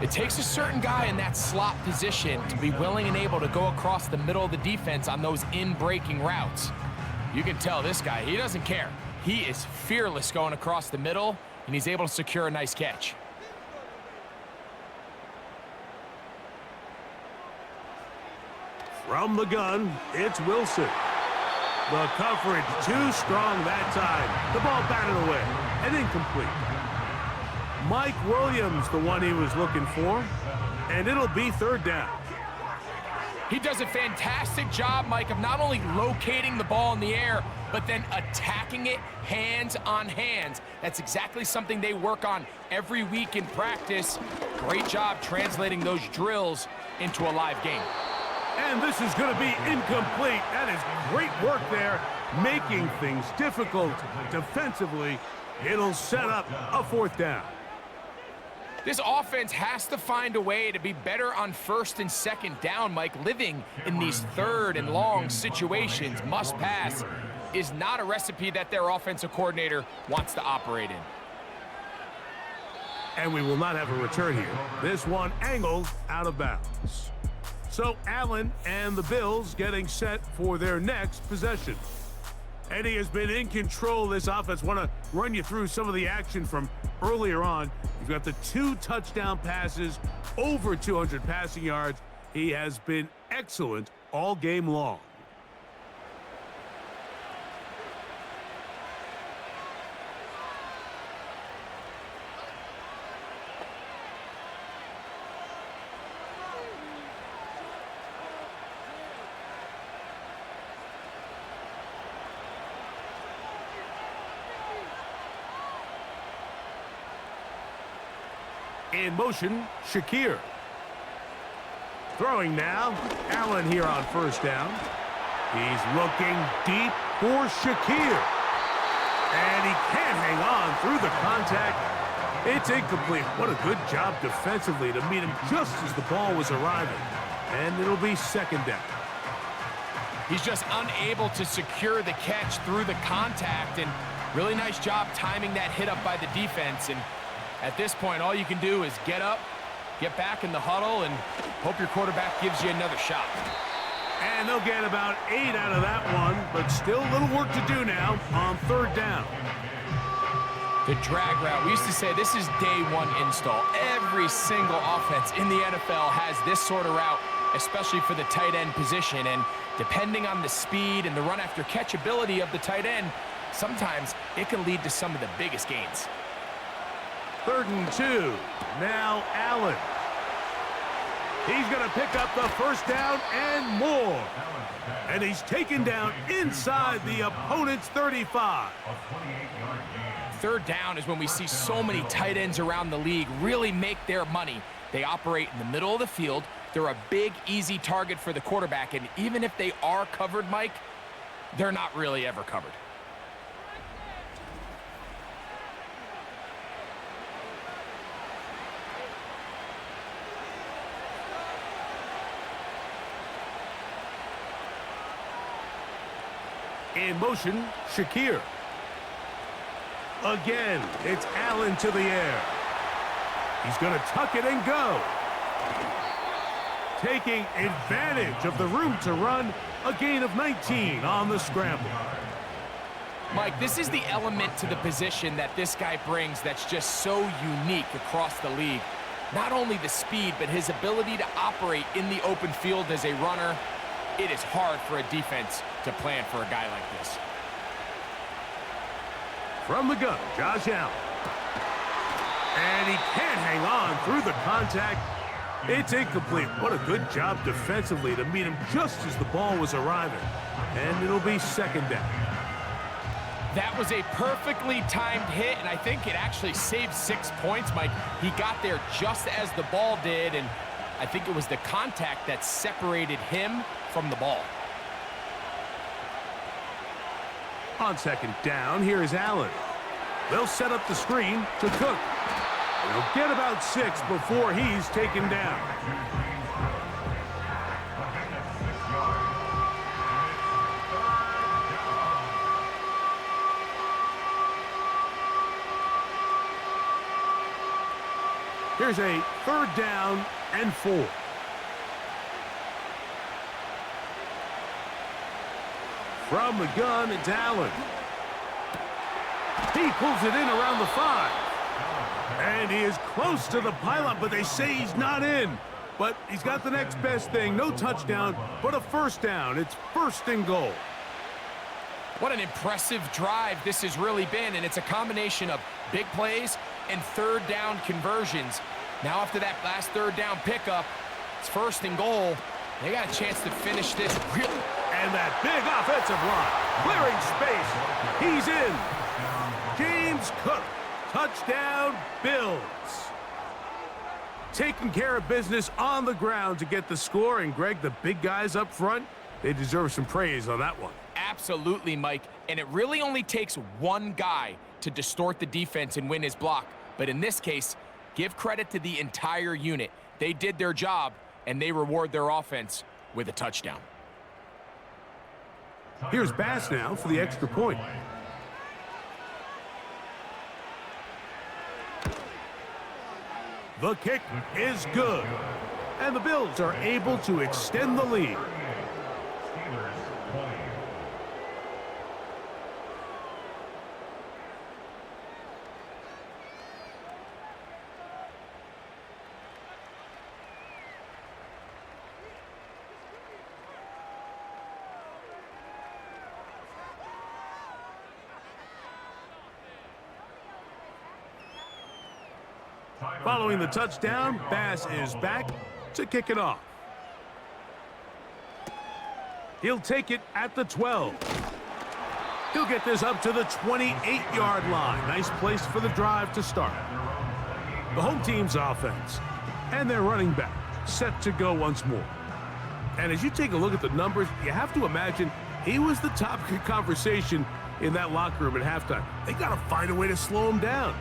C: It takes a certain guy in that slot position to be willing and able to go across the middle of the defense on those in-breaking routes. You can tell this guy, he doesn't care. He is fearless going across the middle, and he's able to secure a nice catch.
B: From the gun, it's Wilson. The coverage too strong that time. The ball batted away and incomplete. Mike Williams, the one he was looking for, and it'll be 3rd down.
C: He does a fantastic job, Mike, of not only locating the ball in the air, but then attacking it hands on hands. That's exactly something they work on every week in practice. Great job translating those drills into a live game.
B: And this is going to be incomplete. That is great work there, making things difficult defensively. It'll set up a 4th down.
C: This offense has to find a way to be better on 1st and 2nd down, Mike. Living in these 3rd and long situations, must pass, is not a recipe that their offensive coordinator wants to operate in.
B: And we will not have a return here. This one angled out of bounds. So Allen and the Bills getting set for their next possession. And he has been in control of this offense. Want to run you through some of the action from earlier on. You've got the 2 touchdown passes, over 200 passing yards. He has been excellent all game long. In motion, Shakir. Throwing now, Allen here on first down. He's looking deep for Shakir. And he can't hang on through the contact. It's incomplete. What a good job defensively to meet him just as the ball was arriving. And it'll be second down.
C: He's just unable to secure the catch through the contact, and really nice job timing that hit up by the defense. And at this point, all you can do is get up, get back in the huddle, and hope your quarterback gives you another shot.
B: And they'll get about 8 out of that one, but still a little work to do now on third down.
C: The drag route. We used to say this is day one install. Every single offense in the NFL has this sort of route, especially for the tight end position. And depending on the speed and the run after catch ability of the tight end, sometimes it can lead to some of the biggest gains.
B: 3rd and 2. Now Allen. He's going to pick up the first down and more. And he's taken down inside the opponent's 35.
C: 3rd down is when we see so many tight ends around the league really make their money. They operate in the middle of the field. They're a big, easy target for the quarterback. And even if they are covered, Mike, they're not really ever covered.
B: In motion, Shakir. Again, it's Allen to the air. He's going to tuck it and go. Taking advantage of the room to run, a gain of 19 on the scramble.
C: Mike, this is the element to the position that this guy brings that's just so unique across the league. Not only the speed, but his ability to operate in the open field as a runner. It is hard for a defense to plan for a guy like this.
B: From the gun, Josh Allen. And he can't hang on through the contact. It's incomplete. What a good job defensively to meet him just as the ball was arriving. And it'll be second down.
C: That was a perfectly timed hit, and I think it actually saved 6 points, Mike. He got there just as the ball did, and I think it was the contact that separated him from the ball.
B: On second down, here is Allen. They'll set up the screen to Cook. They'll get about 6 before he's taken down. Here's a 3rd down and 4. From the gun, it's Allen. He pulls it in around the 5. And he is close to the pylon, but they say he's not in. But he's got the next best thing. No touchdown, but a first down. It's 1st and goal.
C: What an impressive drive this has really been, and it's a combination of big plays and 3rd down conversions. Now after that last 3rd down pickup, it's 1st and goal. They got a chance to finish this really.
B: And that big offensive line, clearing space. He's in. James Cook, touchdown, Bills. Taking care of business on the ground to get the score. And Greg, the big guys up front, they deserve some praise on that one.
C: Absolutely, Mike. And it really only takes one guy to distort the defense and win his block. But in this case, give credit to the entire unit. They did their job, and they reward their offense with a touchdown.
B: Here's Bass now for the extra point. The kick is good. And the Bills are able to extend the lead. Following the touchdown, Bass is back to kick it off. He'll take it at the 12. He'll get this up to the 28-yard line. Nice place for the drive to start. The home team's offense and their running back set to go once more. And as you take a look at the numbers, you have to imagine he was the topic of conversation in that locker room at halftime. They got to find a way to slow him down.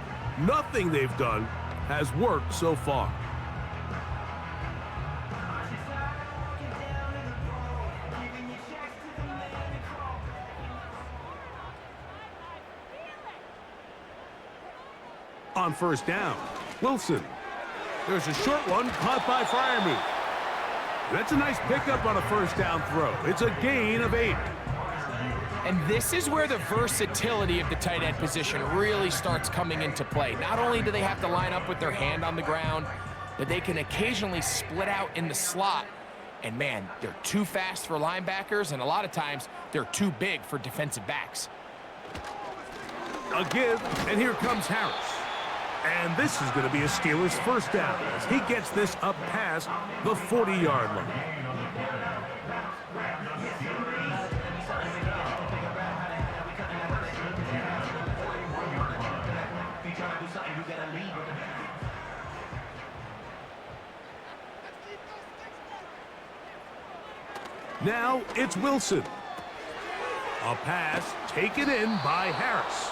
B: Nothing they've done has worked so far. On first down, Wilson. There's a short one caught by Freiermuth. That's a nice pickup on a first down throw. It's a gain of 8.
C: And this is where the versatility of the tight end position really starts coming into play. Not only do they have to line up with their hand on the ground, but they can occasionally split out in the slot. And man, they're too fast for linebackers, and a lot of times they're too big for defensive backs.
B: A give, and here comes Harris. And this is going to be a Steelers first down as he gets this up past the 40-yard line. Now it's Wilson. A pass taken in by Harris.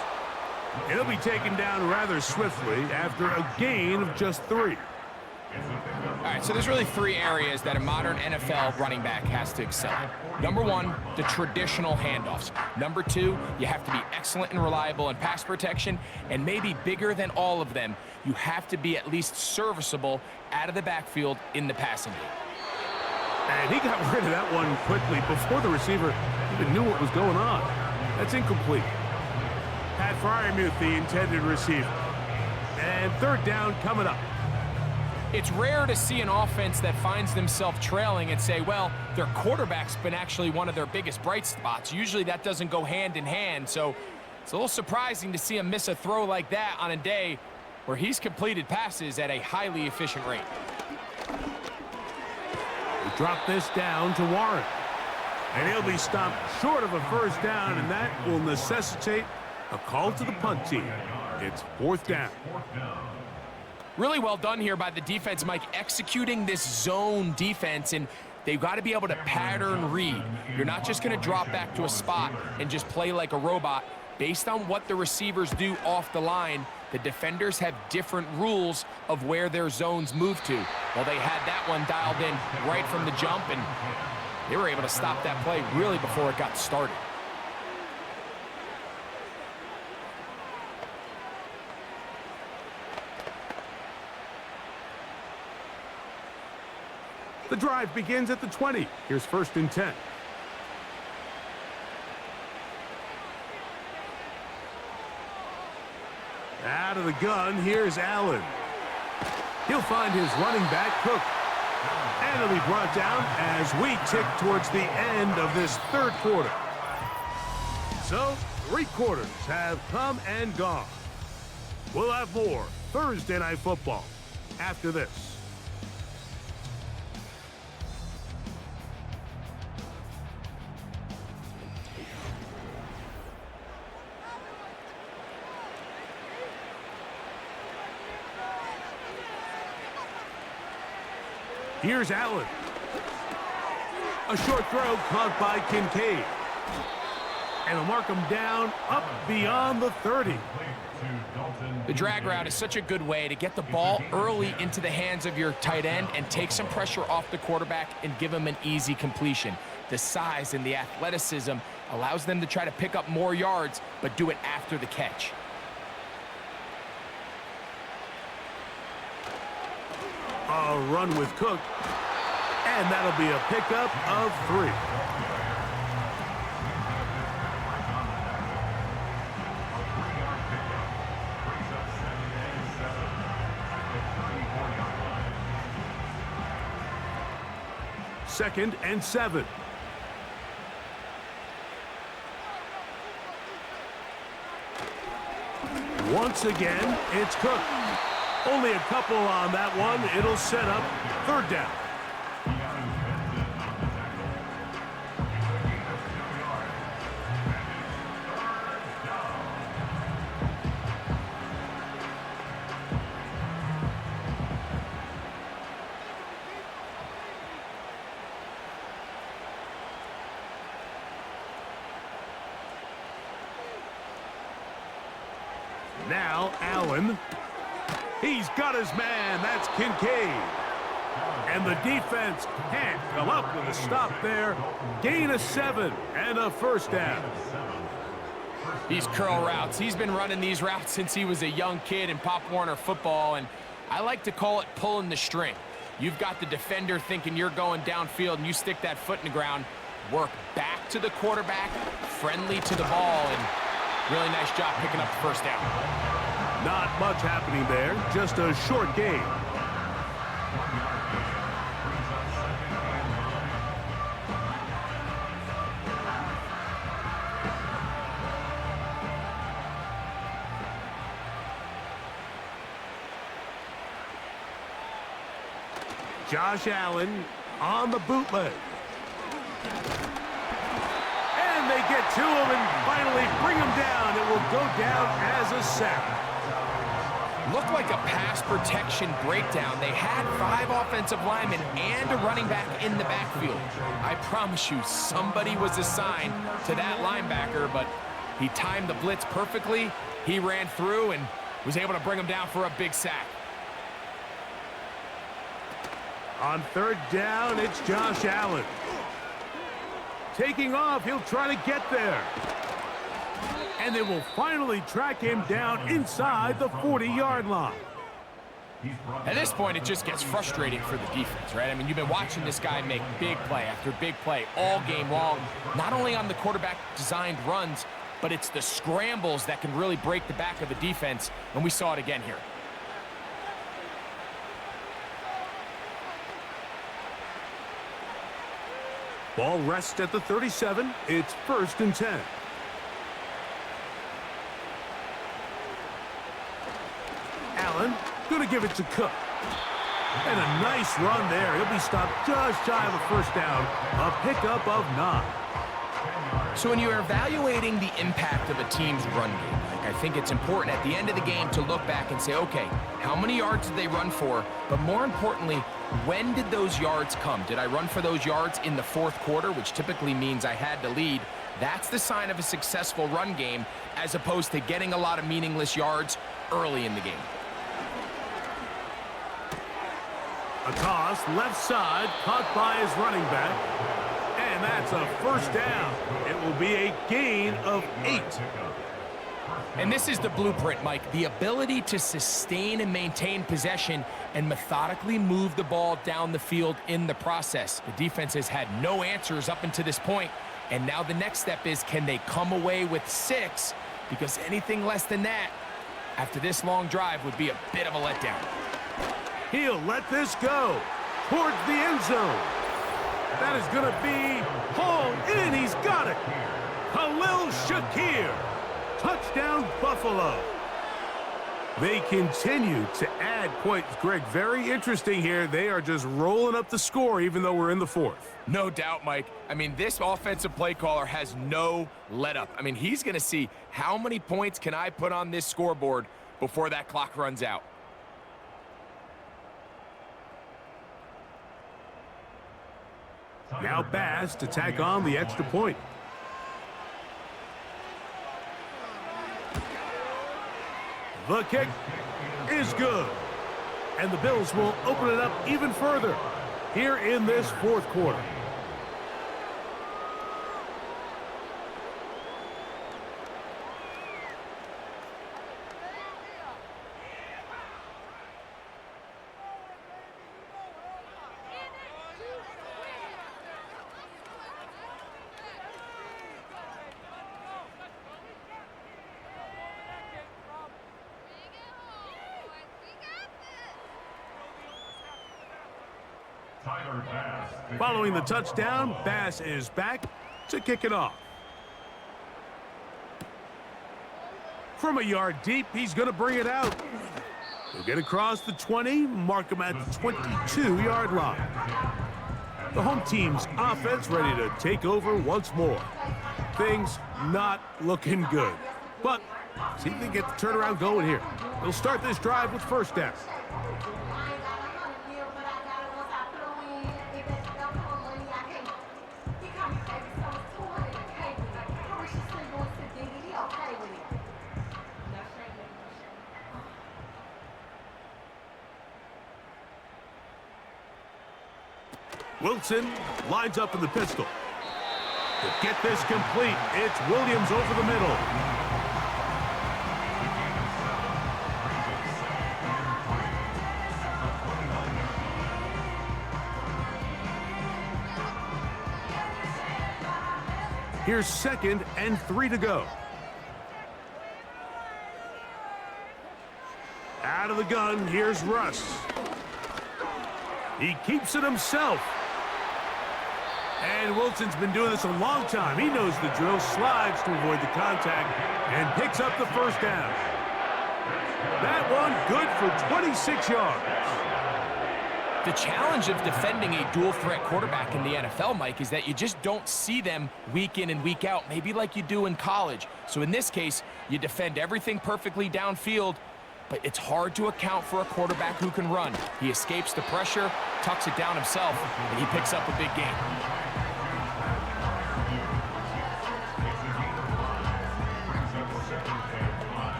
B: It'll be taken down rather swiftly after a gain of just 3.
C: All right, so there's really 3 areas that a modern NFL running back has to excel in. Number 1, the traditional handoffs. Number 2, you have to be excellent and reliable in pass protection. And maybe bigger than all of them, you have to be at least serviceable out of the backfield in the passing game.
B: And he got rid of that one quickly before the receiver even knew what was going on. That's incomplete. Pat Freiermuth, the intended receiver. And third down coming up.
C: It's rare to see an offense that finds themselves trailing and say, well, their quarterback's been actually one of their biggest bright spots. Usually that doesn't go hand in hand, so it's a little surprising to see him miss a throw like that on a day where he's completed passes at a highly efficient rate.
B: They drop this down to Warren. And he'll be stopped short of a first down, and that will necessitate a call to the punt team. It's 4th down.
C: Really well done here by the defense, Mike, executing this zone defense, and they've got to be able to pattern read. You're not just going to drop back to a spot and just play like a robot. Based on what the receivers do off the line, the defenders have different rules of where their zones move to. Well, they had that one dialed in right from the jump, and they were able to stop that play really before it got started.
B: The drive begins at the 20. Here's 1st and 10. Out of the gun, here's Allen. He'll find his running back, Cook. And he'll be brought down as we tick towards the end of this 3rd quarter. So, 3 quarters have come and gone. We'll have more Thursday Night Football after this. Here's Allen. A short throw caught by Kincaid. And he'll mark him down up beyond the 30.
C: The drag route is such a good way to get the ball early into the hands of your tight end and take some pressure off the quarterback and give him an easy completion. The size and the athleticism allows them to try to pick up more yards, but do it after the catch.
B: A run with Cook, and that'll be a pickup of 3. Second and 7. Once again, it's Cook. Only a couple on that one. It'll set up third down. Now Allen. He's got his man. That's Kincaid. And the defense can't come up with a stop there. Gain of 7 and a first down.
C: These curl routes. He's been running these routes since he was a young kid in Pop Warner football, and I like to call it pulling the string. You've got the defender thinking you're going downfield, and you stick that foot in the ground, work back to the quarterback, friendly to the ball, and really nice job picking up the first down.
B: Not much happening there, just a short game. Josh Allen on the bootleg. And they get to him and finally bring him down. It will go down as a sack.
C: Looked like a pass protection breakdown. They had 5 offensive linemen and a running back in the backfield. I promise you, somebody was assigned to that linebacker, but he timed the blitz perfectly. He ran through and was able to bring him down for a big sack.
B: On third down, it's Josh Allen. Taking off, he'll try to get there. And they will finally track him down inside the 40-yard line.
C: At this point, it just gets frustrating for the defense, right? I mean, you've been watching this guy make big play after big play all game long, not only on the quarterback-designed runs, but it's the scrambles that can really break the back of the defense, and we saw it again here.
B: Ball rests at the 37. It's 1st and 10. Allen going to give it to Cook. And a nice run there. He'll be stopped just shy of a first down. A pickup of 9.
C: So when you're evaluating the impact of a team's run game, I think it's important at the end of the game to look back and say, okay, how many yards did they run for? But more importantly, when did those yards come? Did I run for those yards in the 4th quarter, which typically means I had to lead? That's the sign of a successful run game, as opposed to getting a lot of meaningless yards early in the game.
B: A toss, left side, caught by his running back. And that's a first down. It will be a gain of 8.
C: And this is the blueprint, Mike. The ability to sustain and maintain possession and methodically move the ball down the field in the process. The defense has had no answers up until this point, and now the next step is, can they come away with 6? Because anything less than that, after this long drive, would be a bit of a letdown.
B: He'll let this go towards the end zone. That is going to be hauled in. He's got it. Khalil Shakir. Touchdown, Buffalo. They continue to add points. Greg, very interesting here. They are just rolling up the score even though we're in the 4th.
C: No doubt, Mike. I mean, this offensive play caller has no let-up. I mean, he's going to see how many points can I put on this scoreboard before that clock runs out.
B: Now Bass to tack on the extra point. The kick is good. And the Bills will open it up even further here in this 4th quarter. Following the touchdown, Bass is back to kick it off. From a yard deep, he's going to bring it out. He'll get across the 20, mark him at the 22-yard line. The home team's offense ready to take over once more. Things not looking good, but see if they can get the turnaround going here. They'll start this drive with first down. Wilson lines up in the pistol. To get this complete, it's Williams over the middle. Here's 2nd and 3 to go. Out of the gun, here's Russ. He keeps it himself. And Wilson's been doing this a long time. He knows the drill, slides to avoid the contact, and picks up the first down. That one good for 26 yards.
C: The challenge of defending a dual-threat quarterback in the NFL, Mike, is that you just don't see them week in and week out, maybe like you do in college. So in this case, you defend everything perfectly downfield, but it's hard to account for a quarterback who can run. He escapes the pressure, tucks it down himself, and he picks up a big gain.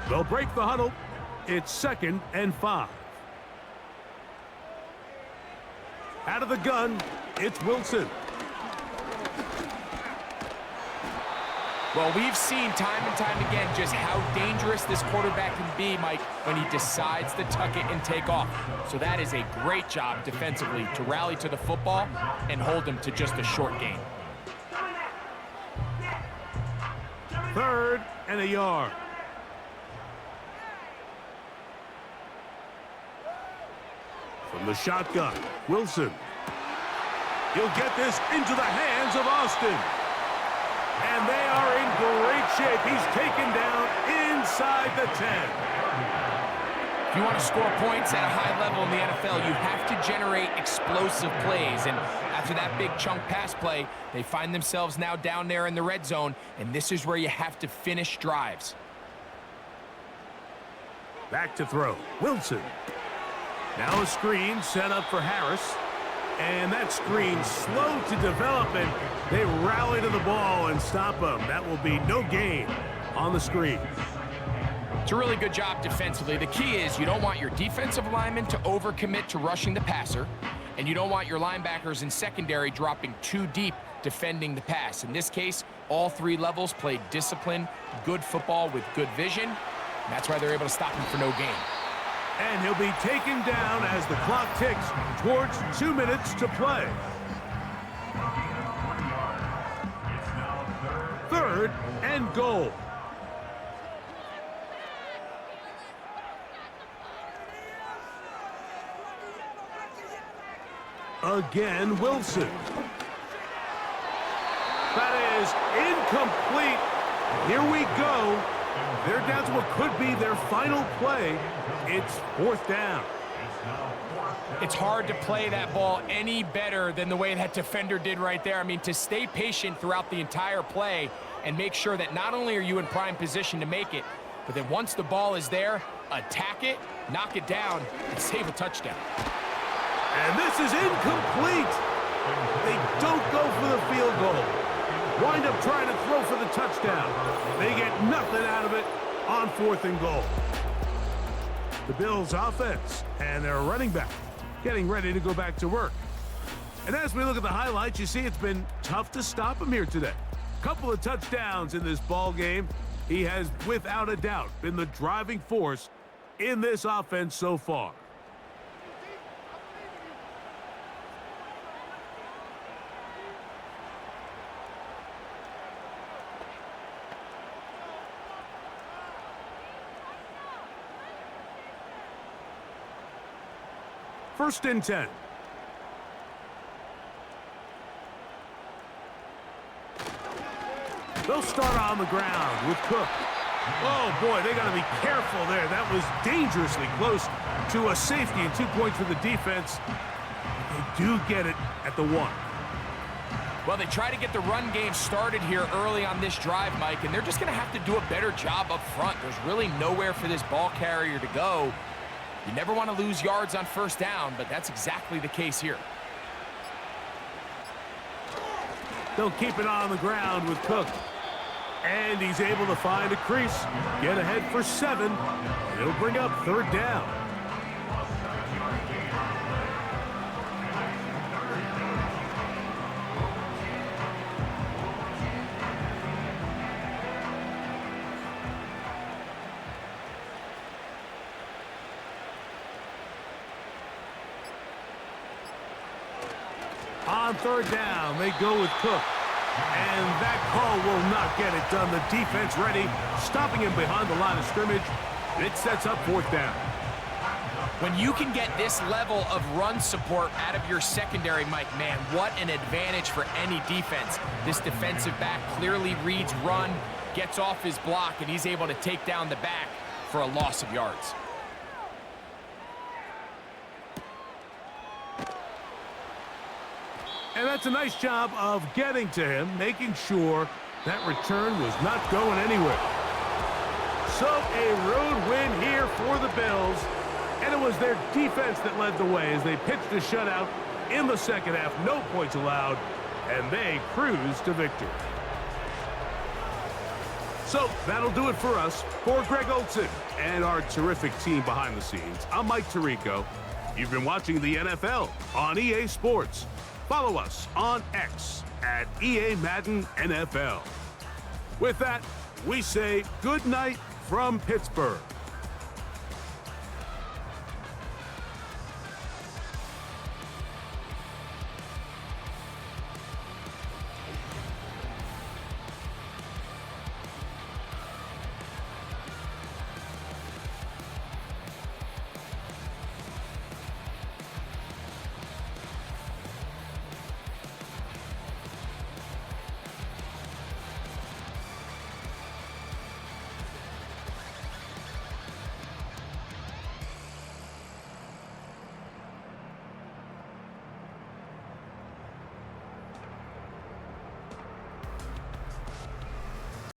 B: They'll break the huddle. It's 2nd and 5. Out of the gun, it's Wilson.
C: Well, we've seen time and time again just how dangerous this quarterback can be, Mike, when he decides to tuck it and take off. So that is a great job defensively to rally to the football and hold him to just a short gain.
B: 3rd and a yard. From the shotgun, Wilson. He'll get this into the hands of Austin. And they are in great shape. He's taken down inside the 10.
C: If you want to score points at a high level in the NFL, you have to generate explosive plays. And after that big chunk pass play, they find themselves now down there in the red zone, and this is where you have to finish drives.
B: Back to throw. Wilson. Now a screen set up for Harris. And that screen slow to develop, and they rally to the ball and stop him. That will be no gain on the screen.
C: It's a really good job defensively. The key is you don't want your defensive linemen to overcommit to rushing the passer, and you don't want your linebackers in secondary dropping too deep defending the pass. In this case, all 3 levels played disciplined, good football with good vision. And that's why they're able to stop him for no gain.
B: And he'll be taken down as the clock ticks towards 2 minutes to play. 3rd and goal. Again, Wilson. That is incomplete. Here we go. They're down to what could be their final play. It's 4th down.
C: It's hard to play that ball any better than the way that defender did right there. I mean, to stay patient throughout the entire play and make sure that not only are you in prime position to make it, but then once the ball is there, attack it, knock it down, and save a touchdown.
B: And this is incomplete. They don't go for the field goal. Wind up trying to throw for the touchdown. They get nothing out of it on 4th and goal. The Bills' offense and their running back getting ready to go back to work. And as we look at the highlights, you see it's been tough to stop him here today. Couple of touchdowns in this ball game. He has, without a doubt, been the driving force in this offense so far. First and 10. They'll start on the ground with Cook. Oh, boy, they got to be careful there. That was dangerously close to a safety and 2 points for the defense. They do get it at the 1.
C: Well, they try to get the run game started here early on this drive, Mike, and they're just going to have to do a better job up front. There's really nowhere for this ball carrier to go. You never want to lose yards on first down, but that's exactly the case here.
B: They'll keep it on the ground with Cook. And he's able to find a crease, get ahead for 7, and it'll bring up 3rd down. On 3rd down, they go with Cook. And that call will not get it done. The defense ready, stopping him behind the line of scrimmage. It sets up 4th down.
C: When you can get this level of run support out of your secondary, Mike, man, what an advantage for any defense. This defensive back clearly reads run, gets off his block, and he's able to take down the back for a loss of yards.
B: And that's a nice job of getting to him, making sure that return was not going anywhere. So a road win here for the Bills, and it was their defense that led the way as they pitched a shutout in the second half. No points allowed, and they cruised to victory. So that'll do it for us. For Greg Olson and our terrific team behind the scenes, I'm Mike Tirico. You've been watching the NFL on EA Sports. Follow us on X at EA Madden NFL. With that, we say good night from Pittsburgh.